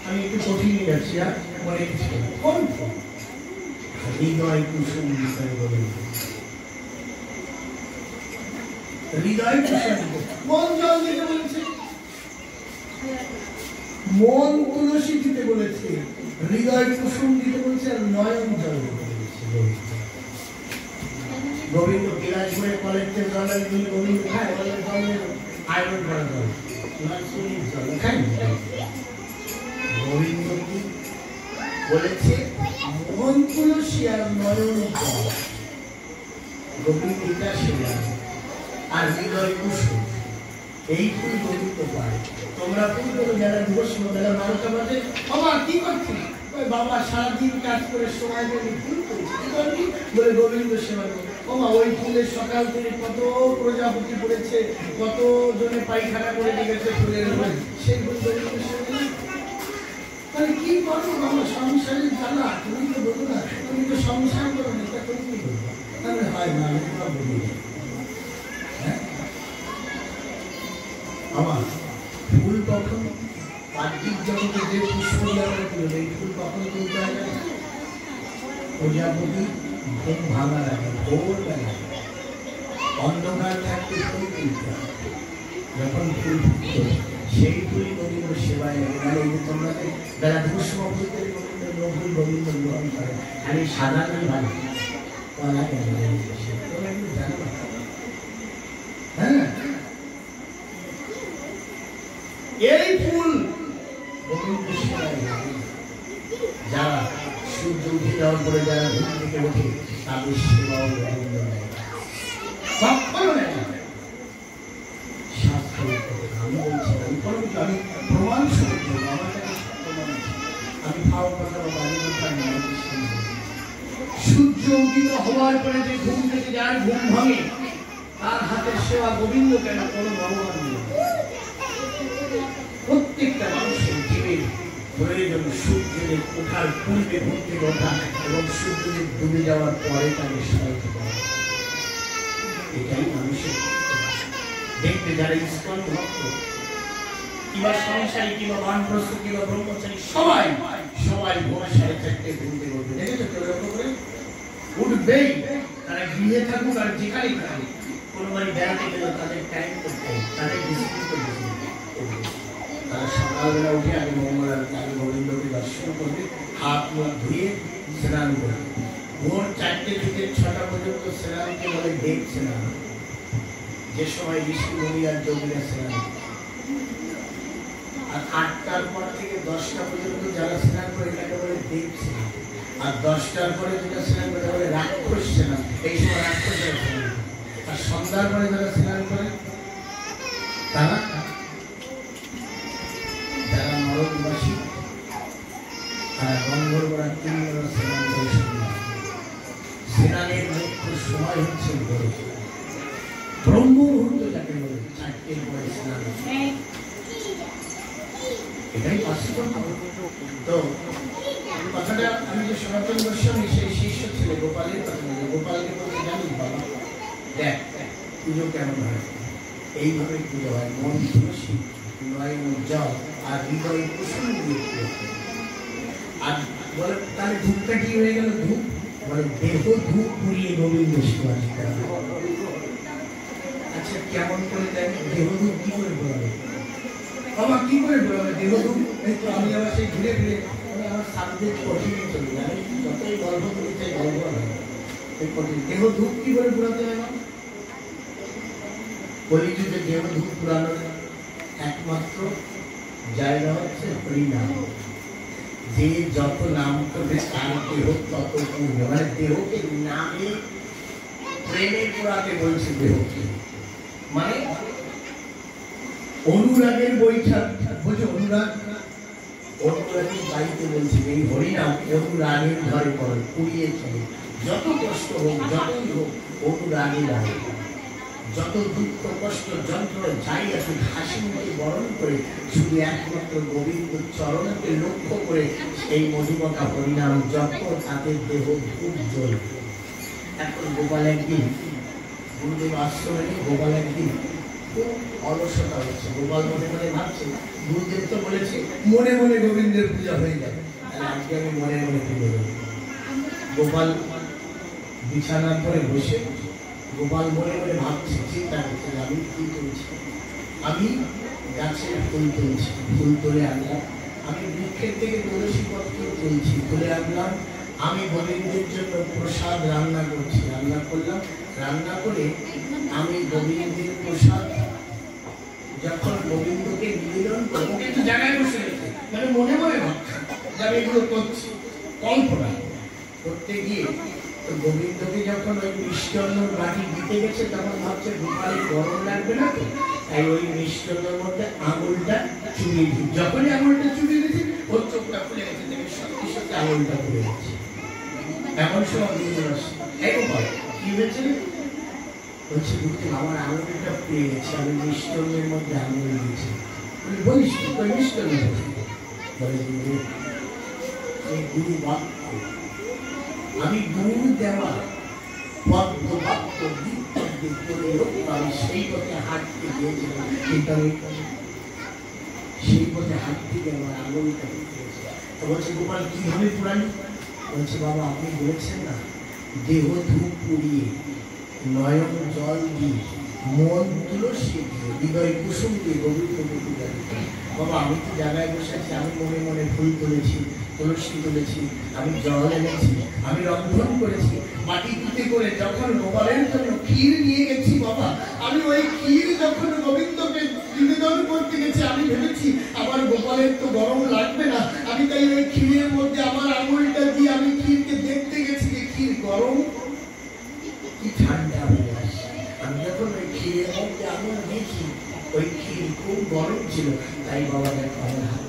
আমি একটু কঠিন যাচ্ছি, আর মনে কোন ফুল? হৃদয় কুসুম বিষয় গোবিন্দ। হৃদয় কুসুম কোন জল দিতে বলেছে? মন তুলসী দিতে বলেছে, হৃদয় কুসুম দিতে বলেছে, আর নয়ন জল দিতে বলেছে। গোবিন্দ বিলাস করে কলের তেল জলের গোবিন্দ খায়, কলের জলের আয়রন করা জল খায়। গোবিন্দ কি বলেছে? মন তুলসী আর নয়ন জল। গোবিন্দ এটা সেবা আর হৃদয় কুসুম, এই ফুল গোবিন্দ পায়। তোমরা ফুল করো যারা বসলো, যারা 12টা বাজে বাবা কি করছিস? বাবা সারাদিন কাজ করে সময় দেবে, ফুল করছি কি করবি? বলে গোবিন্দ সেবা করবে। বাবা ওই ফুলের সকাল থেকে কত প্রজাপতি পড়েছে, কত জনে পায়খানা করে গেছে ফুলের উপরে, সেই ফুল গোবিন্দ সেবা। তাহলে কি করবো বাবা? সংসারের জ্বালা, তুমি তো বলো না, তুমি তো সংসার করো না, এটা তুমি কি করবো? তাহলে হয় না, আমি বলি আমার ফুল কখন বাহ্যিক জগতে যে পুষ্প এই ফুল কখন তুলতে হয়? প্রজাপতি ঘুম ভাঙার আগে ভোরবেলা অন্ধকার থাকতে ফুল তুলতে হয়। যখন ফুল ফুটতো সেই ফুলই গোবিন্দ সেবায় লাগে। মানে এই যে তোমরা যারা ভূষ্ম ফুলতে গোবিন্দ নকুল গোবিন্দ গ্রহণ করে, আমি সাধারণ ভালো হ্যাঁ। এই ফুল গোবিন্দ সেবায় লাগে। যারা সূর্য উঠে যাওয়ার পরে যারা ঘুম থেকে ওঠে তাদের সেবাও গোবিন্দ নেয়, কখনো নেয় না। শাস্ত্র আমি বলছি, আমি প্রমাণ স্বরূপ আমার কাছে প্রমাণ আছে। আমি খাওয়ার কথা বা বাড়ির কথা সূর্য উদিত হওয়ার পরে যে ঘুম থেকে যার ঘুম ভাঙে তার হাতের সেবা গোবিন্দ কেন কোনো ভগবান নেই। প্রত্যেকটা মানুষের জীবের প্রয়োজন সূর্যের ওঠার পূর্বে ঘুম থেকে ওঠা এবং সূর্যের ডুবে যাওয়ার পরে তাকে সহায়তা করা। এটাই মানুষের দেখতে যারা ইস্কন ভক্ত কিংবা সংসারী কিংবা বানপ্রস্থ কিংবা ব্রহ্মচারী সবাই ভোর 4:30 ঘুম থেকে উঠবে। দেখেছো কেউ লক্ষ্য করে? উঠবেই, তারা গৃহে থাকুক আর যেখানেই থাকুক। কোনো বাড়ি বেড়াতে গেলে তাদের টাইম করতে হবে, তাদের ডিসিপ্লিন করতে হবে। তারা সকালবেলা উঠে আগে মঙ্গল আগে গোবিন্দকে দর্শন করবে, হাত মুখ ধুয়ে স্নান করবে। ভোর 4টে থেকে 6টা পর্যন্ত স্নানকে বলে ডেক স্নান। যে সময় ঋষি মুনি আর যোগীরা স্নান, আর 8টার পর থেকে 10টা পর্যন্ত যারা স্নান করে এটাকে বলে দেব স্নান, আর 10টার পরে যেটা স্নান করে বলে রাক্ষস স্নান। এই সময় রাক্ষসের স্নান। আর সন্ধ্যার পরে যারা স্নান করে তারা যারা নরকবাসী তারা গন্ধর্বরা 3 বার স্নান করে। স্নানের মুখ্য সময় হচ্ছে ভোরে, ব্রহ্ম মুহূর্ত যাকে বলে 4টের পরে স্নান। এটাই বাস্তব। তো কথাটা আমি যে সনাতন গোস্বামী সেই শিষ্য ছিল গোপালের কথা বলে, গোপালকে বলতে জানি বাবা দেখ পুজো কেমন হয়, এইভাবে পুজো হয়, মন তুলসী, নয়ন জল আর হৃদয় কুসুম দিয়ে। আর বলে তাহলে ধূপটা কি হয়ে গেল? ধূপ বলে দেহ ধূপ পুড়িয়ে গোবিন্দ শিবাজিকা। আচ্ছা কেমন করে দেয়? দেহ ধূপ কি করে বলাবে বাবা, কি করে বলাবে দেহ ধূপ? এই তো আমি আবার সেই ঘুরে ঘুরে আমার সাবজেক্ট কঠিন চলে যায়, যতই গল্প করতে চাই গল্প হয় এই কঠিন। দেহ ধূপ কি করে পুরাতে হয় না? বলি যে দেহ ধূপ পুরানোর একমাত্র জায়গা হচ্ছে হরিনাম। যে যত নাম করবে তার দেহ তত পূর্ণ, মানে দেহকে নামে প্রেমে পুরাতে বলছে দেহকে। মানে অনুরাগের বৈঠক বলছে, অনুরাগ অনুরাগের বাড়িতে বলছে এই হরিনাম অনুরাগের ঘরে পড়ে পুড়িয়ে চলে। যত কষ্ট হোক যতই হোক অনুরাগে লাগে, যত দুঃখ কষ্ট যন্ত্রণা যাই আছে হাসি মুখে বরণ করে শুধু একমাত্র গোবিন্দ চরণকে লক্ষ্য করে এই মধুমতা হরিনাম যত তাদের দেহ খুব জ্বলবে। এখন গোপাল একদিন গুরুদেব আশ্রমে নেই, গোপাল একদিন খুব অলসতা হচ্ছে। গোপাল মনে মনে ভাবছে গুরুদেব তো বলেছে মনে মনে গোবিন্দের পূজা হয়ে যাবে, তাহলে আজকে আমি মনে মনে পুজো দেব। গোপাল বিছানার পরে বসে গোপাল মনে মনে ভাবছে, চিন্তা করছে আমি কি করছি, আমি গাছের ফুল তুলছি, ফুল তুলে আনলাম, আমি বৃক্ষের থেকে তুলসী পত্র তুলছি, তুলে আনলাম, আমি গোবিন্দের জন্য প্রসাদ রান্না করছি, রান্না করলাম, রান্না করে আমি গোবিন্দের প্রসাদ যখন গোবিন্দকে নিবেদন করবো, কিন্তু জায়গায় বসে গেছে, মানে মনে মনে ভাবছে যে আমি এগুলো করছি, কল্পনা করতে গিয়ে তো গোবিন্দকে যখন ওই মিষ্টান্নর বাটি দিতে গেছে তখন ভাবছে গোপালের গরম লাগবে না তো, তাই ওই মিষ্টান্নর মধ্যে আঙুলটা চুবিয়ে দিই। যখনই আঙুলটা চুবিয়ে দিয়েছে ওর চোখটা খুলে গেছে, দেখে সত্যি সত্যি আঙুলটা খুলে গেছে। এমন সময় কি হয়েছে বলছে বুঝতে আমার আঙুলটা খুলে গেছে, আমি মিষ্টান্নের মধ্যে আঙুল দিয়েছি। বলিস ওই মিষ্টান্ন বলে গুরু বাক্য, আমি গুরু দেওয়া পদ্ম বাক্য আমি সেই পথে হাঁটতে গিয়েছিলাম, কিন্তু আমি সেই পথে হাঁটতে গিয়ে আমার আঙুলটা ফুটেছে। তো বলছে গোপাল কিভাবে পুরানি? বলছে বাবা আপনি বলেছেন না দেহ ধূপ পুড়িয়ে নয়ন জল দিয়ে মন তুলসী দিয়ে হৃদয় কুসুম দিয়ে গোবিন্দকে পূজা দিতে। বাবা আমি তো জায়গায় বসে আছি, আমি মনে মনে ফুল তুলেছি, তুলসী তুলেছি, আমি জল এনেছি, আমি রন্ধন করেছি, মাটি পুঁতে করে যখন গোপালের জন্য ক্ষীর নিয়ে গেছি বাবা, আমি ওই ক্ষীর যখন গোবিন্দকে নিবেদন করতে গেছি আমি ভেবেছি আমার গোপালের তো গরম লাগবে না, আমি তাই ওই ক্ষীরের মধ্যে আমার আঙুলটা দিয়ে আমি ক্ষীরকে দেখতে গেছি যে ক্ষীর গরম কি ঠান্ডা হয়ে আসে। আমি যখন ওই ক্ষীরের মধ্যে আঙুল দিয়েছি ওই ক্ষীর খুব গরম ছিল, তাই বাবা দেখো আমার হাত।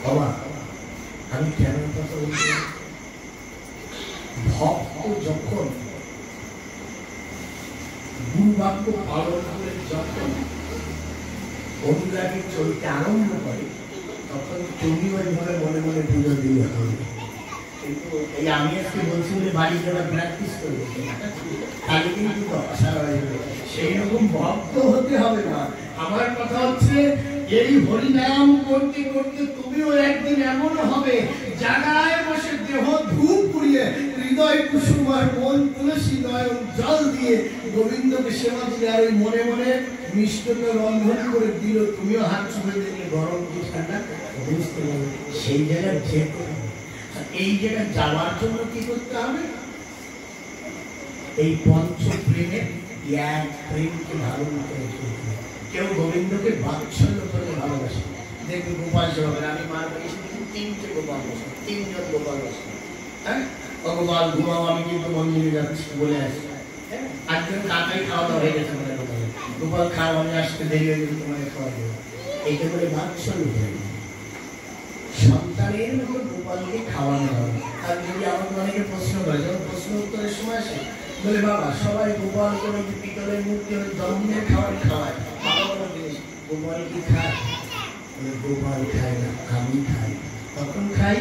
বাবা আমি কেন কথা বলছি, ভক্ত যখন গুরু বাক্য পালন করে যখন অনুরাগে চলতে আরম্ভ করে তখন তুমি ওইভাবে মনে মনে পুজো দিলে হবে। কিন্তু এই আমি আজকে বলছি বলে বাড়ি যারা প্র্যাকটিস করবে তাহলে কিন্তু সেই রকম ভক্ত হতে হবে না। আমার কথা হচ্ছে এই হরিনাম করতে করতে তুমিও একদিন এমন হবে জায়গায় বসে দেহ ধূপ পুড়িয়ে হৃদয় কুসুম আর মন তুলসী নয়ন জল দিয়ে গোবিন্দকে সেবা দিলে আর ওই মনে মনে মিষ্টন্য রন্ধন করে দিল, তুমিও হাত চুপে দেখলে গরম কি ঠান্ডা বুঝতে পারবে। সেই জায়গায় যেতে হবে। এই জায়গায় যাওয়ার জন্য কি করতে হবে? এই পঞ্চ প্রেমে এক প্রেমকে ধারণ করে চলবে। কেউ গোবিন্দকে বাৎসল্য করে ভালোবাসে। দেখবে গোপাল সেবকের, আমি মার বাড়ি তিনটে গোপাল বসে, তিনজন গোপাল বসে। হ্যাঁ, গোপাল ঘুমাও, আমি কিন্তু মন্দিরে যাচ্ছি বলে আসি। আজকের কাকাই খাওয়া দাওয়া হয়ে গেছে মনে গোপাল, গোপাল খাওয়া, আমি আসতে দেরি হয়ে গেছে, তোমাকে খাওয়া দেবো। এইটা বলে বাৎসল্য করে সন্তানের মতো গোপালকে খাওয়ানো হবে। আর যদি আমাকে অনেকে প্রশ্ন করে, যখন প্রশ্ন উত্তরের সময় আসে, বলে বাবা সবাই গোপাল করে পিতলের মূর্তি হলে জন্মের খাবার খাওয়ায়, ভালো ভালো জিনিস, গোপাল কি খায়? গোপাল খায় না, আমি খাই। তখন খাই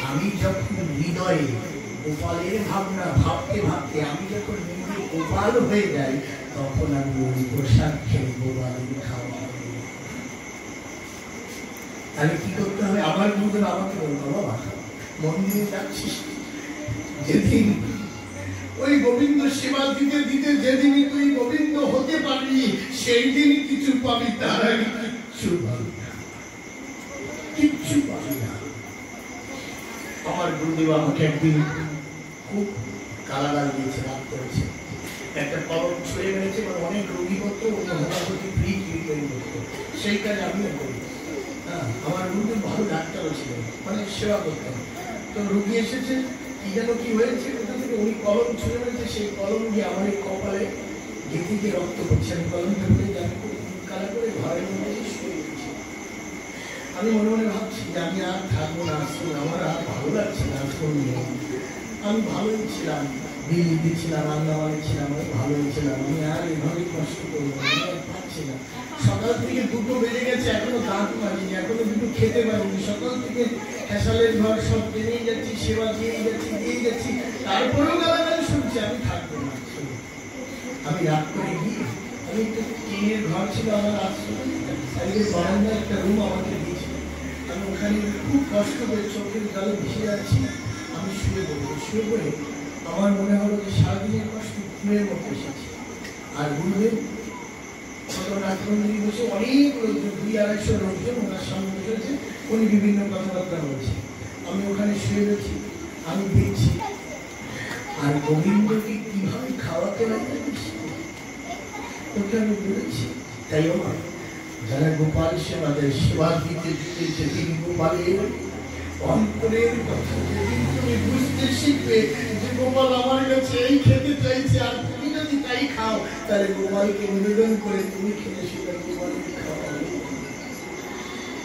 আমি যখন হৃদয়ে গোপালের ভাবনা ভাবতে ভাবতে আমি যখন নিজে গোপাল হয়ে যাই, তখন আমি ওই প্রসাদ খেয়ে গোপালের খাওয়া। তাহলে কি করতে হবে? আমার মধ্যে আমাকে বলতো, বাবা মন্দিরে যাচ্ছিস, যেদিন ওই গোবিন্দ সেবা দিতে দিতে যেদিনই তুই গোবিন্দ হতে পারবি, সেই দিনই কিছু পাবি, তার আগে কিচ্ছু পাবি না, কিচ্ছু পাবি না। আমার গুরুদেব আমাকে একদিন খুব গালাগাল দিয়েছে, রাগ করেছে। একটা কলম ছুঁড়ে মেরেছে, মানে অনেক রোগী করতো, হোমিওপ্যাথি ফ্রি ট্রিটমেন্ট করতো, সেই কাজ আমিও করি। আমার গুরুদেব ভালো ডাক্তারও ছিলেন, মানে সেবা করতেন। তো রোগী এসেছে, কি যেন কি হয়েছে, ওটা থেকে উনি কলম ছুঁড়ে মেরেছে, সেই কলম দিয়ে আমার এই কপালে গেঁথে রক্ত করছে। আমি কলমটা করে জানি কালা করে ঘরের মধ্যে শুয়ে গেছি। আমি মনে মনে ভাবছি যে আমি আর থাকবো না, আসবো, আমার আর ভালো লাগছে না আসবো নিয়ে। আমি ভালোই ছিলাম, দিল্লিতে ছিলাম, আন্দামানে ছিলাম, আমি ভালোই ছিলাম, আমি আর এভাবে কষ্ট করবো, আমি আর পারছি না। সকাল থেকে 2টো বেজে গেছে, এখনো দাঁত মারিনি, এখনো দুটো খেতে পারিনি। সকাল থেকে ফ্যাসালের ঘর সব টেনেই যাচ্ছি, সেবা দিয়েই যাচ্ছি, তারপরেও গালাগালি শুনছি। আমি থাকবো না। আমি রাগ করে গিয়ে, আমি একটু টিনের ঘর ছিল আমার আশ্রমে, বারান্দায় একটা রুম আমাকে দিয়েছিল। আমি ওখানে খুব কষ্ট করে চোখের জলে ভেসে যাচ্ছি। আমি শুয়ে পড়বো, শুয়ে পড়ে আমার মনে হলো যে সারাদিনের কষ্ট ঘুমের মতো এসেছে। আর গুরুদেব বসে অনেক লোকজন, 200-250 লোকজন ওনার সামনে বসেছে, উনি বিভিন্ন কথাবার্তা বলছে। আমি ওখানে শুয়ে রয়েছি, আমি দেখছি। আর গোবিন্দকে কিভাবে খাওয়াতে লাগে ওটা আমি বলেছি। তাই আমার যারা গোপাল সেবা দেয়, সেবা দিতে দিতে যেদিন গোপালের অন্তরের কথা যেদিন তুমি বুঝতে শিখবে যে গোপাল আমার কাছে এই খেতে চাইছে, আর তুমি যদি তাই খাও, তাহলে গোপালকে নিবেদন করে তুমি খেলে সেটা গোপালকে খাওয়া।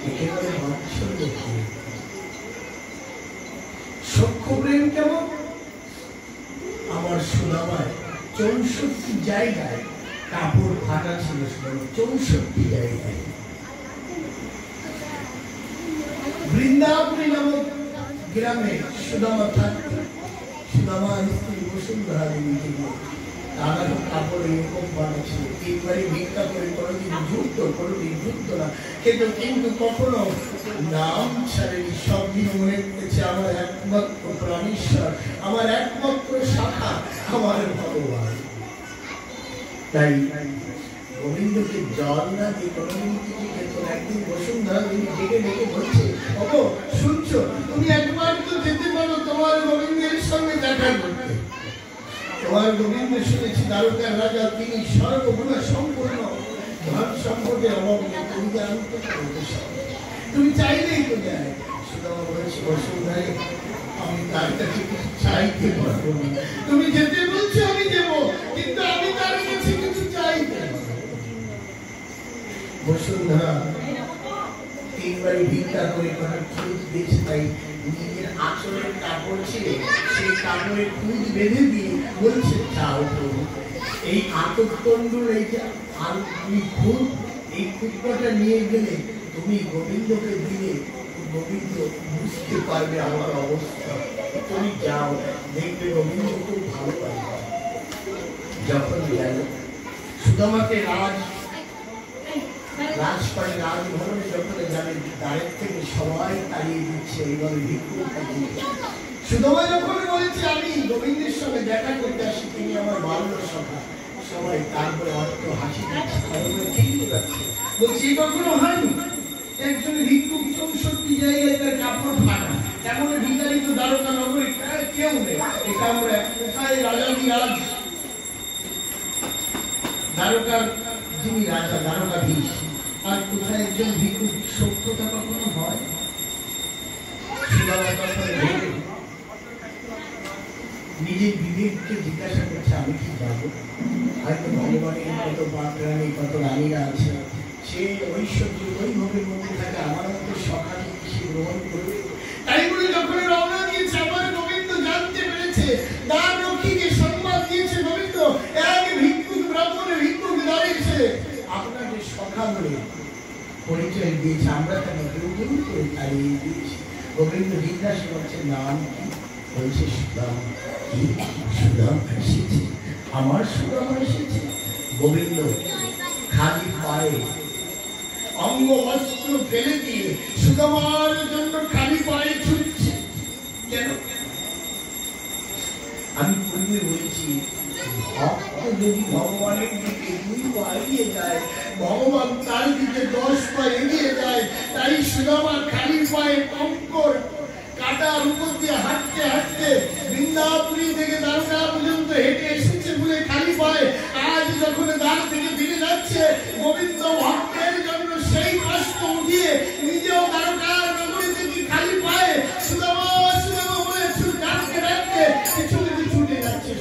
একেবারে বাৎসল্য প্রেম। সখ্য প্রেম কেমন? আমার সুনামায় 64 জায়গায় কাপড় ফাটা ছিল, 64 জায়গায়। বৃন্দাবনী নামক গ্রামে সুদামা থাকত। সুদামার স্ত্রী বসুন্ধরা দেবীকে নিয়ে তারা কাপড় এরকম বানা ছিল। 3 বারে ভিক্ষা করে, কোনোদিন যুদ্ধ না খেত, কিন্তু কখনো নাম ছাড়েনি। সব দিন মনে করেছে আমার একমাত্র প্রাণীশ্বর, আমার একমাত্র শাখা, আমার ভগবান। তাই গোবিন্দকে জল না দিয়ে কোনোদিন কিছু খেত না। একদিন বসুন্ধরা দেবী ডেকে ডেকে বলছে, ওগো শুনছো, তুমি একবার তো যেতে পারো তোমার গোবিন্দের সঙ্গে দেখা করতে। তোমার গোবিন্দ শুনেছি দ্বারকার রাজা, তিনি সর্বগুণ সম্পূর্ণ, ধন সম্পদের অভাব নেই, তুমি জানতে পারো, তুমি চাইলেই তো যায়। সুদামা বলেছে, বসুন্ধরা আমি তার কাছে কিছু চাইতে পারবো না, তুমি যেতে বলছো আমি দেবো, কিন্তু আমি তার কাছে কিছু চাইতে পারবো। বসুন্ধরা 3 বারে ভিক্ষা করে করার খুঁজ দিয়েছে। তাই নিজের আঁচলের কাপড় ছিঁড়ে সেই কাপড়ের খুঁজ বেঁধে দিয়ে বলছে, চাও প্রভু, এই আতকতণ্ডুর এই যে খুঁজ, এই খুঁজটা নিয়ে গেলে তুমি গোবিন্দকে দিলে গোবিন্দ বুঝতে পারবে আমার অবস্থা। তুমি যাও, দেখবে গোবিন্দ খুব ভালো পাবে। যখন গেল সুদামাকে রাজপাড়ে রাজভবনে যখন যাবে, দ্বারের থেকে সবাই তাড়িয়ে দিচ্ছে, এইভাবে ভিক্ষুকটা দিচ্ছে। সুদামা যখন বলেছে আমি গোবিন্দের সঙ্গে দেখা করতে আসি, তিনি আমার বাল্য সখা, সবাই তারপরে অর্থ হাসি দিচ্ছে, বলছি কখনো হয়নি একজন ভিক্ষুক 64 জায়গায় তার কাপড় ফাটা, কেমন ভিখারি তো দ্বারকা নগরে কেউ নেই। একামরা কোথায় রাজাধিরাজ, দ্বারকার যিনি রাজা দ্বারকাধীশ, আর কোথায় একজন ভিক্ষু, সত্যতা কখনো হয়? নিজের বিবেককে জিজ্ঞাসা করছে আমি কি যাবো? হয়তো ভগবানের কত পাপ রানী, কত রানীরা আছে, সে ঐশ্বর্য ওইভাবের মধ্যে থাকে, আমার মধ্যে সকালে সে গ্রহণ করবে। তাই বলে যখন রওনা দিয়েছে, আমার গোবিন্দ জানতে পেরেছে, দ্বার রক্ষীকে সংবাদ দিয়েছে গোবিন্দ এক ভিক্ষুক ব্রাহ্মণের ভিক্ষুক দাঁড়িয়েছে, আপনাকে সখা বলে পরিচয় দিয়েছে, আমরা তাকে কেউ কেউ করে তাড়িয়ে দিয়েছি। গোবিন্দ জিজ্ঞাসা করছে নাম কি? বলছে সুদাম। কি সুদাম এসেছে? আমার সুদাম এসেছে? গোবিন্দ খালি পায়ে অঙ্গ বস্ত্র ফেলে দিয়ে সুদামার জন্য খালি পায়ে ছুটছে। কেন? আমি পূর্বে বলেছি, ভক্ত যদি ভগবানের দিকে 2 পা এগিয়ে যায়, ভগবান তার দিকে 10 পা এগিয়ে যায়। তাই সুদামা খালি পায়ে কঙ্কর কাটার উপর দিয়ে হাঁটতে হাঁটতে বৃন্দাবনী থেকে দ্বারকা পর্যন্ত হেঁটে এসেছে বলে খালি পায়ে আজ যখন দ্বার থেকে ফিরে যাচ্ছে, গোবিন্দ ভক্তের জন্য সেই কষ্ট উঠিয়ে নিজেও দ্বারকার নগরী থেকে খালি পায়ে সুদামা সুদামা বলে ডাকতে ডাকতে কিছু কিছু ছুটে যাচ্ছে।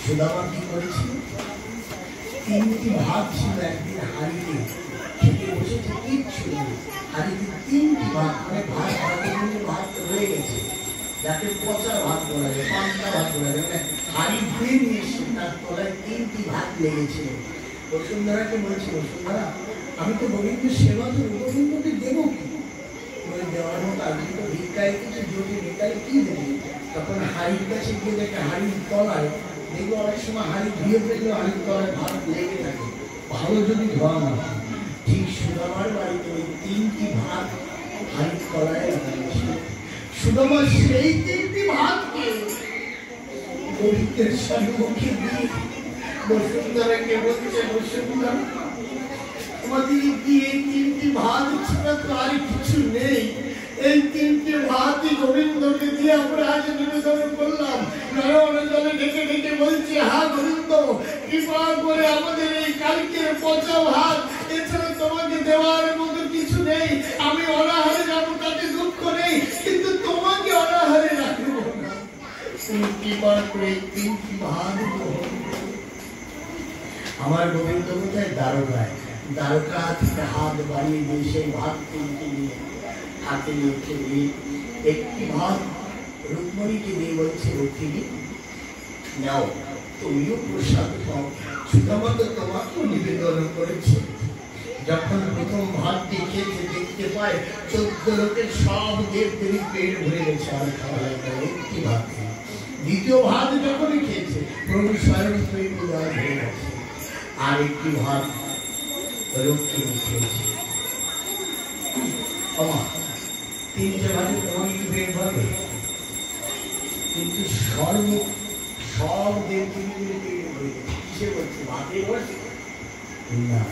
সুদামা কি করেছিল? 3টি ভাত ছিল একদিন হাড়িতে, খেতে বসেছে কিচ্ছু নেই, হাড়িতে 3টি ভাত, মানে ভাত ভাত রয়ে গেছে, যাকে পচা ভাত বলা যায়, পান্তা ভাত বলা যায়, মানে হাড়ি ধুয়ে নিয়ে এসে তার তলায় 3টি ভাত লেগেছিল। বসুন্ধরাকে বলছি, বসুন্ধরা আমি তো গোবিন্দ সেবা তো গোবিন্দকে দেবো কি? বলে দেওয়ার মতো আজকে তো ভিক্ষায় কিছু জমি নেই, তাহলে কি দেবে? তখন হাড়ির কাছে গিয়ে দেখে হাড়ির তলায়, দেখবো অনেক সময় হাড়ি ধুয়ে ফেললেও হাড়ির তলায় ভাত লেগে থাকে, ভালো যদি ধোয়া না হয়। ঠিক সুদামার বাড়িতে ওই 3টি ভাত হাড়ির তলায় লাগানো। সুদামা সেই 3টি ভাতকে গোবিন্দের সম্মুখে দিয়ে বসুন্ধরাকে বলছে, বসুন্ধরা আমাদের কি এই 3টি ভাত ছাড়া তো আর কিছু নেই, এই 3টি ভাতই গোবিন্দকে দিয়ে আমরা আজ নিবেদন করলাম। নয়ন জলে ডেকে ডেকে বলছে, হা গোবিন্দ কৃপা করে আমাদের এই কালকের পচা ভাত, এছাড়া তোমাকে দেওয়ার মতো কিছু নেই। আমি অনাহারে যাবো তাতে দুঃখ নেই, কিন্তু তোমাকে অনাহারে রাখবো না। তুমি কৃপা করে 3টি ভাত আমার গোবিন্দ কোথায়? দ্বারকায়। দ্বারকা থেকে হাত বাড়িয়ে দিয়ে সেই ভাত 3টি নিয়ে হাতে নিয়ে একটি ভাত রুক্মিণীকে দিয়ে বলছে, রুক্মিণী নাও তুমিও প্রসাদ পাও। সুদামা তো তোমাকেও নিবেদন করেছে। যখন প্রথম ভাতটি খেতে দেখতে পায় 14 লোকের সব দেব দেবী পেট ভরে গেছে, আর খাওয়া লাগবে একটি ভাত। দ্বিতীয় ভাত যখনই খেয়েছে প্রভু স্বয়ং পেট উদার হয়ে গেছে, আর একটি ভাত রুক্মিণী খেয়েছে। 3টে ভাতে তোমার কি পেট ভরবে? কিন্তু সব দেব দেবীদের পেট ভরে গেছে। কিসে বলছে? ভাতে বলছে না,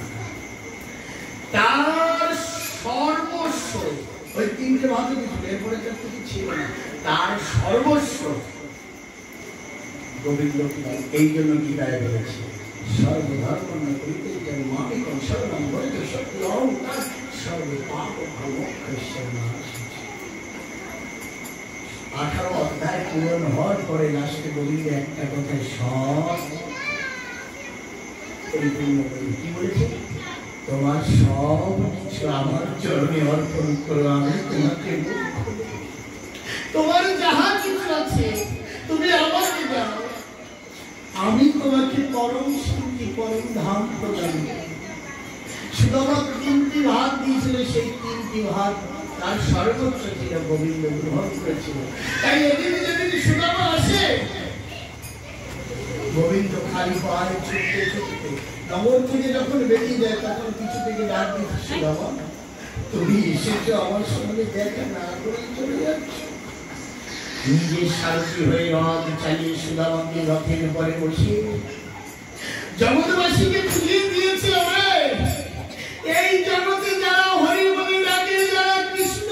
তার সর্বস্ব ওই 3টে ভাতে কিছু এরপরে কিছু ছিল না, তার সর্বস্ব গোবিন্দ এই জন্য গীতায় বলেছে, সর্বধর্ম করিতে মাকে কৌশলম বলতে সত্যম সর্বে পাপ ভ্রমক্ষেশ্বর। 18 অধ্যায় পূরণ হওয়ার পরে লাস্টে গোবিন্দ একটা কথা সব পরিপূর্ণ করে কি বলেছে? তোমার সব কিছু আমার চরণে অর্পণ করো, আমি তোমাকে তোমার যাহা কিছু আছে তুমি আমাকে দাও, আমি তোমাকে পরম শান্তি পরম ধাম প্রদান করি। সুদামা 3টি ভাত দিয়েছিল, সেই 3টি ভাত তার সর্বোচ্চ ছিল, গোবিন্দ গ্রহণ করেছিল। তাই এদিকে যেদিন সুদামা আসে, গোবিন্দ খালি পায়ে ছুটতে ছুটতে নগর থেকে যখন বেরিয়ে যায়, তখন কিছু থেকে ডাক দিচ্ছে, সুদামা তুমি এসেছো, আমার সঙ্গে দেখা না করে চলে যাচ্ছ। নিজের সারথি হয়ে রথ চালিয়ে সুদামাকে রথের উপরে বসিয়ে জগৎবাসীকে খুঁজিয়ে দিয়েছে। এই জগতে যারা হরি বলে ডাকে, যারা কৃষ্ণ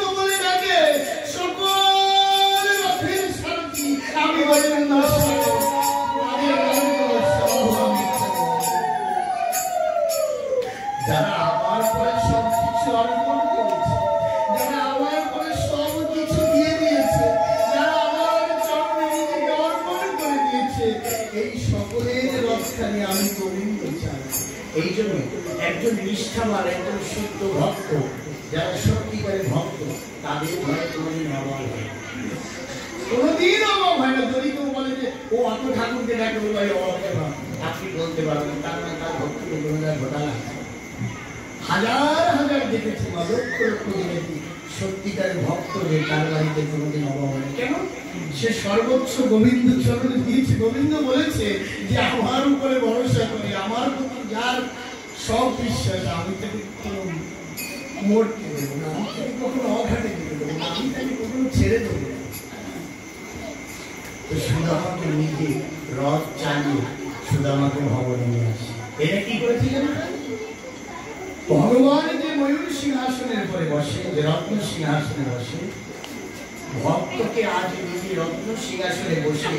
যারা আমার পরে সব কিছু অর্পণ করেছে, যারা আমার পরে সব কিছু দিয়ে দিয়েছে, যারা আমার চরণে নিজেকে অর্পণ করে দিয়েছে, এই সকলের রক্ষানে আমি গোবিন্দ চাই। এই জন্য একজন নিষ্ঠাবান, একজন শুদ্ধ ভক্ত, যারা সত্যিকারের ভক্ত, তাদের ঘরে কোনোদিন অভাব হয়, কোনোদিন অভাব হয় না। যদি কেউ বলে যে ও অত ঠাকুরকে ডাকে ভাই অভাব না, আপনি বলতে পারবেন তার মানে তার ভক্তি ঘোটালা। হাজার হাজার দেখেছি, লক্ষ লক্ষ দেখেছি সত্যিকারের ভক্ত যে তার বাড়িতে কোনোদিন অভাব হয় না। কেন? সে সর্বোচ্চ গোবিন্দ চরণে দিয়েছে। গোবিন্দ বলেছে যে আমার উপরে ভরসা করে, আমার প্রতি যার সব বিশ্বাস, আমি তাকে কোনো মরতে দেবো না, আমি তাকে কখনো অঘাটে দিতে দেবো না, আমি তাকে কখনো ছেড়ে দেবো না। তো সুদামাকে নিজে রথ চালিয়ে সুদামাকে ভবনে নিয়ে আসে। এটা কি করেছিলেন? ভগবান যে ময়ূর সিংহাসনের পরে বসে, যে রত্ন সিংহাসনে বসে, ভক্তকে আজ নিজে রত্ন সিংহাসনে বসে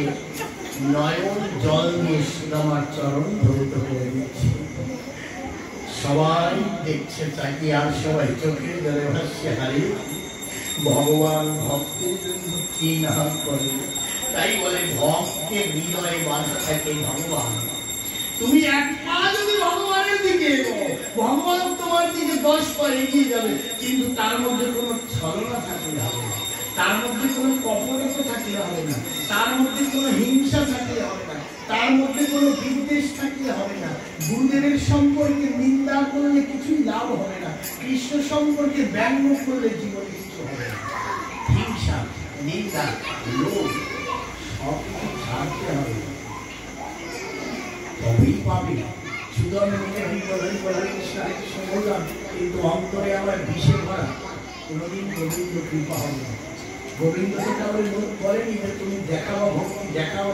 নয়ন জল দিয়ে সুদামার চরণ ধৌত করে দিচ্ছে। সবাই দেখছে তাকিয়ে, আর সবাই চোখের জলে ভাসছে, হারে ভগবান ভক্তের জন্য কি না করে। তাই বলে ভক্তের হৃদয়ে বাঁধা থাকে ভগবান। তুমি এক পা যদি ভগবানের দিকে এগো, ভগবান তোমার দিকে 10 পা এগিয়ে যাবে, কিন্তু তার মধ্যে কোনো ছলনা থাকলে হবে না, তার মধ্যে কোনো কপটতা থাকলে হবে না, তার মধ্যে কোনো হিংসা থাকলে হবে না, তার মধ্যে কোনো বিদ্বেষ থাকলে হবে না। গুরুদেবের সম্পর্কে নিন্দা করলে কিছুই লাভ হবে না, কৃষ্ণ সম্পর্কে ব্যঙ্গ করলে জীবনে কিছু হবে না। হিংসা, নিন্দা, লোভ সব কিছু ছাড়তে হবে, তবেই পাবে। শুধু আমি বললাম, কিন্তু অন্তরে আমার বিষে ভরা, কোনোদিন গোবিন্দ কৃপা হবে না। গোবিন্দ কাউরে লোক বলেনি যে তুমি দেখাও ভক্তি, দেখাও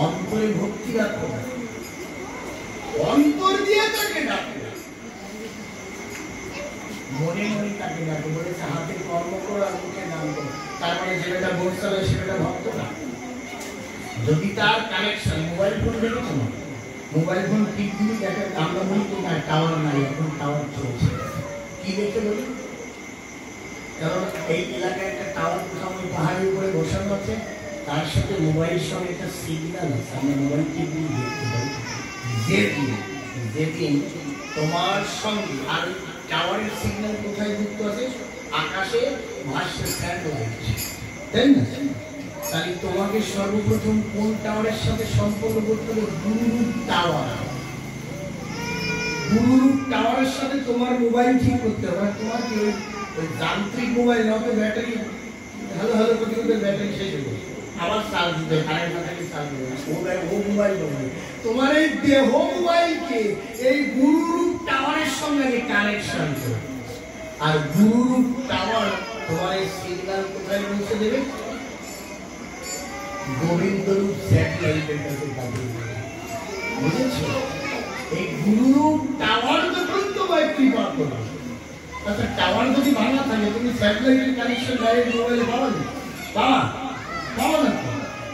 অন্তরে ভক্তি রাখো, অন্তর দিয়ে তাকে ডাকো, মনে মনে তাকে ডাকো। বলেছে হাতে কর্ম করো আর মুখে নাম করো, তার মানে যেটা বলতে সেটা ভক্ত না। যদি তার কানেকশন, মোবাইল ফোন দেখেছো না, মোবাইল ফোন টিপ দিলে দেখে আমরা বলি তো না টাওয়ার নাই, এখন টাওয়ার চলছে। কি দেখে বলি? কারণ এই এলাকায় একটা টাওয়ার কোথাও পাহাড়ের উপরে বসানো আছে, তার সাথে মোবাইলের সঙ্গে একটা সিগন্যাল আছে, আমরা মোবাইল টিপ দিয়ে দেখতে পাই। যেদিন তোমার সঙ্গে আর টাওয়ারের সিগন্যাল কোথায় যুক্ত আছে? আকাশে ভাসছে স্যাটেলাইট, তাই না? তাহলে তোমাকে সর্বপ্রথম কোন টাওয়ারের সাথে সম্পর্ক করতে হবে? গুরুরূপ টাওয়ার। গুরুরূপ টাওয়ারের সাথে তোমার মোবাইল ঠিক করতে হবে। তোমার কি ওই যান্ত্রিক মোবাইল হবে, ব্যাটারি ভালো ভালো করতে করতে ব্যাটারি শেষ হয়ে যাবে, আবার চার্জ দিতে কারেন্ট না থাকলে চার্জ দেবে, ও মোবাইল হবে। তোমার এই দেহ মোবাইলকে এই গুরুরূপ টাওয়ারের সঙ্গে আগে কানেকশন করবে, আর গুরুরূপ টাওয়ার তোমার এই সিগন্যাল কোথায় পৌঁছে দেবে? গোবিন্দরূপ স্যাটেলাইটের কাছে পাঠিয়ে দেবে। বুঝেছো? এই গুরুরূপ টাওয়ার যখন তোমায় কৃপা করবে, আচ্ছা টাওয়ার যদি ভাঙা থাকে তুমি স্যাটেলাইটের কানেকশন ডাইরেক্ট মোবাইলে পাওয়া না, পাওয়া না।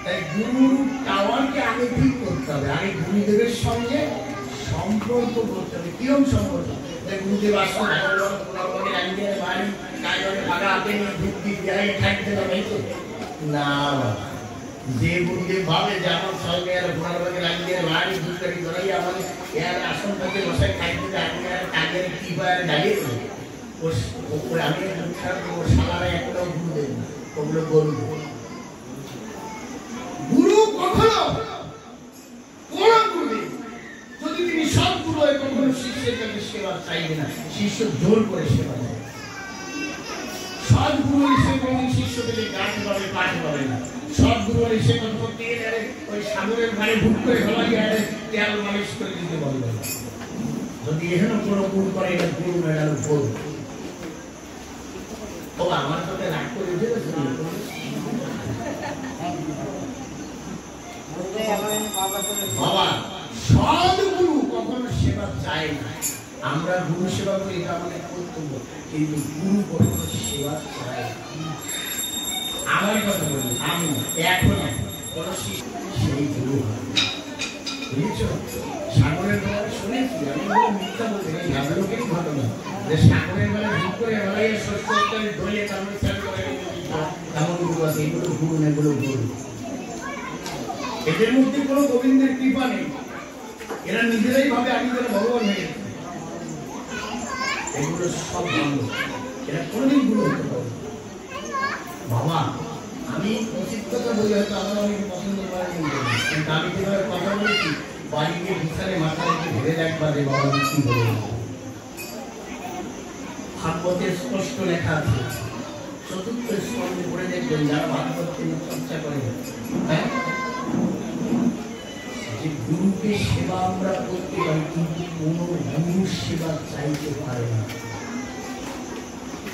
তাই গুরুরূপ টাওয়ারকে আগে ঠিক করতে হবে, আগে গুরুদেবের সঙ্গে সম্পর্ক করতে হবে। কিরকম সম্পর্ক? গুরুদেব আসলে বাড়ি কাজে ভাগা হাতে নিয়ে ঢুকতে দেয় থাকতে হবে না। যে গুরুদেব ভাবে যে আমার সঙ্গে আর ঘোড়ার বাগে লাগিয়ে বাড়ি দুষ্কারি ধরাই আমাদের এর আসন থেকে বসে থাকতে আমি আর কাজের কি হয় দাঁড়িয়ে দেবো, আমি সালারে একটাও গুরুদেব না, ওগুলো গরু। গুরু কখনো কোন গুরুদেব যদি তিনি সৎগুরু হয় কখনো শিষ্যের কাছে সেবা চাইবে না, শিষ্য জোর করে সেবা দেয়। সৎগুরু সে কোনদিন শিষ্য থেকে গাছ পাবে, পাঠ পাবে না। সৎগুরু সে প্রত্যেকে গেলে ওই সাগরের ধারে ভুট করে ফেলা গেলে তেল মালিশ করে দিতে বলবে। যদি এখানে কোনো গুরু করে এটা গুরু মেডাল ভুল। ও আমার সাথে রাগ করে উঠে বাবা, সৎগুরু কখনো সেবা চায় না। আমরা গুরু সেবা করি, এটা আমাদের কর্তব্য, কিন্তু গুরু কখনো সেবা চায় না। আমার কথা বলি, আমি এখন কোন শিষ্য সেই গুরু হয়। বুঝেছো? সাগরের বেলায় শুনেছি, আমি মিথ্যা বলছি, লোকেরই ঘটনা, যে সাগরের বেলায় ভুল করে বেলায় শস্য ধরে তারপরে চাল করে এমন গুরু আছে, এগুলো গুরু না, এগুলো গুরু। এদের মধ্যে কোনো গোবিন্দের কৃপা নেই, এরা নিজেরাই ভাবে আমি যেন ভগবান হয়ে গেছে। এগুলো সব বন্ধ, এরা কোনোদিন গুরু হতে পারে বাবা। আমি উচিত কথা বলি, হয়তো আমার অনেক পছন্দ করেন, কিন্তু আমি যেভাবে কথা বলেছি বাড়ি গিয়ে বিছানে মাথা রেখে ভেবে দেখবা যে বাবা কি বলে। ভাগবতের স্পষ্ট লেখা আছে, চতুর্থ স্কন্ধে পড়ে দেখবেন, যারা ভাগবত চর্চা করে, হ্যাঁ, যে গুরুকে সেবা আমরা করতে পারি, কিন্তু কোন গুরুর সেবা চাইতে পারে না।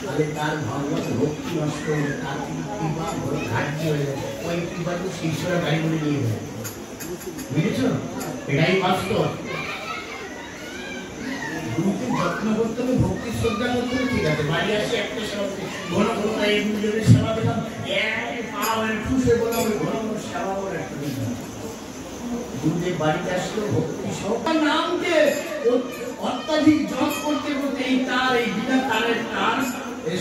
তাহলে তার ভগবত ভক্তি নষ্ট হয়ে, তার কৃপা ঘাটতি হয়ে যায়, ওই কৃপা তো শিষ্যরা গাড়ি করে নিয়ে যায়। বুঝেছ? এটাই বাস্তব। গুরুকে যত্ন করতে হবে, ভক্তি শ্রদ্ধা করতে হবে, ঠিক আছে। বাড়ি আসে একটা সেবা, ঘন ঘন এই গুরুজনের সেবা দিলাম, সেবা করে একটা গুরুদেব বাড়িতে আসলো ভক্তি সহকার নামকে অত্যাধিক জপ করতে করতে এই তার, এই বিনা তারের তার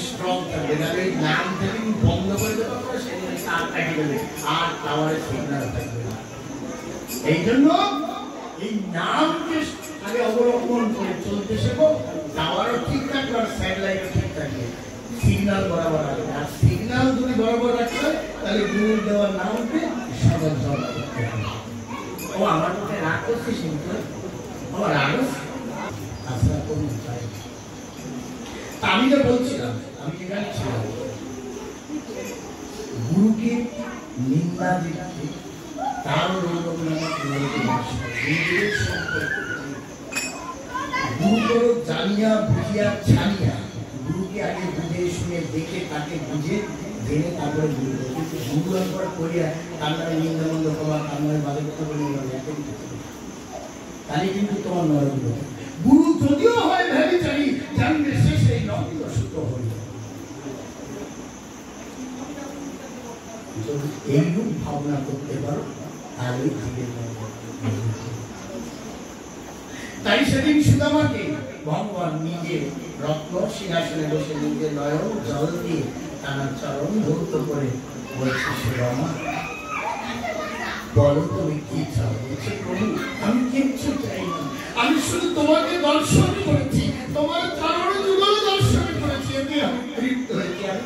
স্ট্রং থাকবে, তাহলে এই নাম থেকে বন্ধ করে দেওয়া পরে সেদিন তার কাটি দেবে, আর টাওয়ারের সিগন্যাল থাকবে না। এই জন্য এই নামকে আগে অবলম্বন করে চলতে শেখো, টাওয়ারও ঠিক থাকবে আর স্যাটেলাইটও ঠিক থাকবে, সিগন্যাল বরাবর আসবে। আর সিগন্যাল যদি বরাবর রাখতে হয় তাহলে গুরুর দেওয়ার নামকে সদর জপ করতে হবে। ও আমার মধ্যে রাগ করছিস, কিন্তু আমার রাগ আসা কোন চাই। আমি যে বলছিলাম, আমি যেখানে ছিলাম, গুরুকে নিন্দা দিতে তারও গুরু জানিয়া বুঝিয়া ছাড়িয়া, গুরুকে আগে বুঝে শুনে দেখে তাকে বুঝে জেনে তারপরে গুরু, কিন্তু গুরু একবার করিয়া কান্নারে নিন্দানন্দ করা, কান্নারে বাধা করতে বলে তাহলে কিন্তু তোমার নরক। গুরু যদিও হয় ভেবে চাই, জানবে সে সেই নরক সুত হইল। এইরূপ ভাবনা করতে পারো, তাহলে তাই সেদিন সুদামাকে ভগবান নিজে রত্ন সিংহাসনে বসে নিজে নয়ন জল দিয়ে তার চরণ ধৌত করে বলছে, সুদামা বলো তুমি কি চাও? বলছে, প্রভু আমি কিচ্ছু চাই না, আমি শুধু তোমাকে দর্শন করেছি, তোমার চরণ যুগল দর্শন করেছি, এতে আমি তৃপ্ত হয়েছি, আমি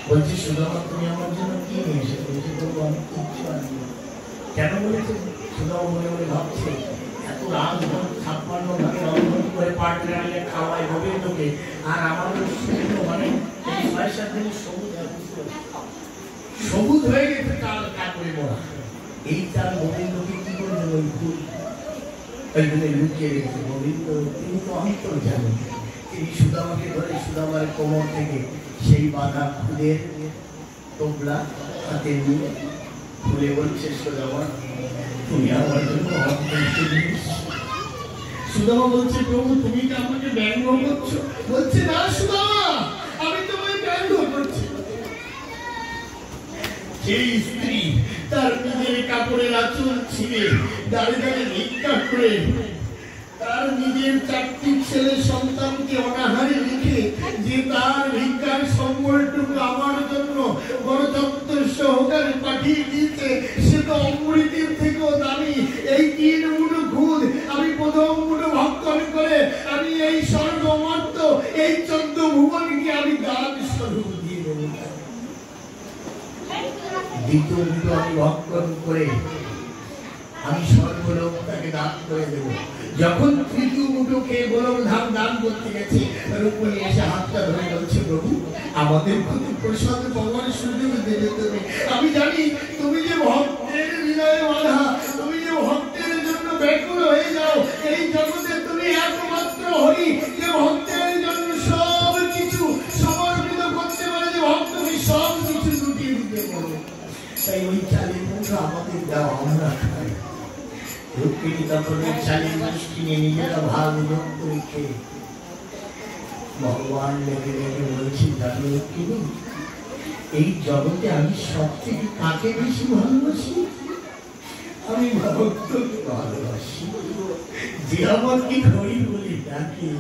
বলছি, সুদামা তুমি আমার জন্য কি নিয়ে এসেছো? বলছি, প্রভু আমি কিচ্ছু আনি। কেন বলেছে? সুদামা মনে মনে ভাবছে, এত রাত 56 ভাগে রন্ধন করে পাটলে আনলে খাওয়ায় গোবিন্দকে, আর আমাদের শুকনো মানে 6-7 দিন সবুজ হয়ে গেছে, কাল কাপড়ে মোড়া। এই চাল গোবিন্দকে কি করে দেবো? ওই জন্য লুকিয়ে রেখেছে। গোবিন্দ তিনি তো অন্তর জানেন, তিনি সুদামাকে ধরে সুদামার কোমর থেকে সেই বাঁধা ফুলের টোপলা হাতে নিয়ে ফুলে বলছে, সুদামা তুমি আমার জন্য অত্যন্ত জিনিস। সুদামা বলছে, প্রভু তুমি কি আমাকে ব্যঙ্গ করছো? বলছে, না সুদামা, আমি তোমায় ব্যঙ্গ করছি। সেই স্ত্রী তার নিজের কাপড়ের আঁচল ছিঁড়ে দাঁড়িয়ে দাঁড়িয়ে ভিক্ষা করে তার নিজের 4টি ছেলে সন্তানকে অনাহারে লিখে যে তার ভিক্ষার সম্বলটুকু আমার জন্য গণতন্ত্র সহকারে পাঠিয়ে দিয়েছে, সে তো অমৃতের থেকেও দামি। এই 3 মুঠো খুদ আমি প্রথম মুঠো ভক্ষণ করে আমি এই স্বর্গমর্ত, এই 14 ভুবনকে আমি দান স্বরূপ দিয়ে দেব। দ্বিতীয় মুঠো আমি ভক্ষণ করে আমি সর্বলোক তাকে দান করে দেব। যখন তৃতীয় মুঠো খেয়ে গোলক ধাম দান করতে গেছে, রূপণী এসে হাতটা ধরে বলছে, প্রভু আমাদের প্রতি প্রসাদ ভগবানের সুযোগ দেবে তুমি। আমি জানি তুমি যে ভক্তের হৃদয়ে বাঁধা, তুমি যে ভক্তের জন্য ব্যাকুল হয়ে যাও, এই জগতে তুমি একমাত্র হরি যে ভক্তের জন্য সব কিছু সমর্পিত করতে পারে, যে ভক্তকে সব কিছু লুটিয়ে দিতে পারে। তাই ওই চালের মুঠো আমাদের দাও, আমরা খাই। রুক্মিণী তখন চালের মিষ্টি নিয়ে নিজেরা ভাগ যোগ করে খেয়ে ভগবান লেগে লেগে বলছি, জানো রুক্মিণী, এই জগতে আমি সব থেকে কাকে বেশি ভালোবাসি? আমি ভক্তকে ভালোবাসি, যে আমাকে হরি বলে ডাকে,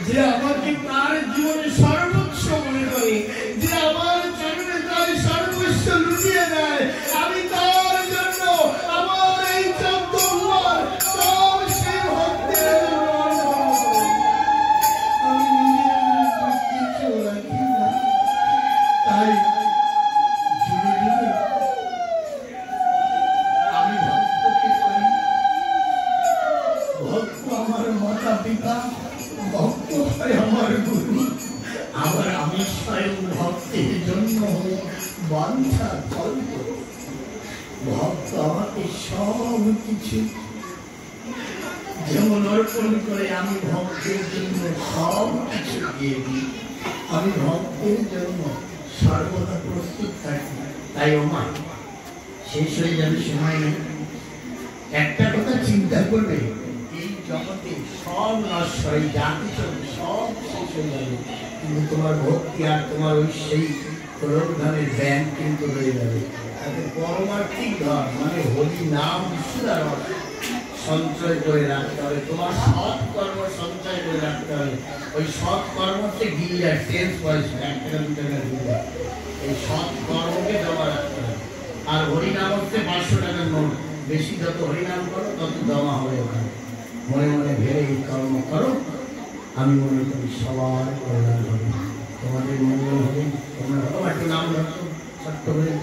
যে আমাকে তার জীবনে সর্বোচ্চ মনে করে, যে আমার চরণে তার সর্বস্ব লুটিয়ে দেয়, আমি তার জন্য আমার এই চন্দ্রমার সব সেই ভক্তের জন্য আমি নিজের কিছু রাখি না। তাই যুগে যুগে আমি ভক্তকে করি। ভক্ত আমার মাতা পিতা, ভক্ত হয় আমার গুরু, আবার আমি স্বয়ং ভক্তের জন্য বাঞ্ছা কল্প। ভক্ত আমাকে সব কিছু যেমন অর্পণ করে, আমি ভক্তের জন্য সব কিছু দিয়ে দিই। আমি ভক্তের জন্য সর্বদা প্রস্তুত থাকি। তাই ওমা শেষ হয়ে যাবে, সময় নেই। একটা কথা চিন্তা করবে, এই জগতে সব নশ্বর, যা কিছু সব শেষ হয়ে যাবে, কিন্তু তোমার ভক্তি আর তোমার ওই সেই প্রলোভনের জ্ঞান কিন্তু রয়ে যাবে। তাতে পরমার্থিক ধন মানে হরি নাম বিশুদ্ধ সঞ্চয় করে রাখতে হবে, তোমার সৎ কর্ম সঞ্চয় করে রাখতে হবে। ওই সৎ কর্মতে গিয়ে 10 পয়সা, 1 টাকা 2 টাকা দিয়ে এই সৎ কর্মকে জমা রাখতে হবে। আর হরিনাম হচ্ছে 500 টাকার নোট, বেশি যত হরিনাম করো তত জমা হবে ওখানে। মনে মনে ভেবে এই কর্ম করো, আমি মনে করি সবার কল্যাণ হবে, তোমাদের মঙ্গল হবে। তোমরা একটু নাম রাখো ছোট্ট করে।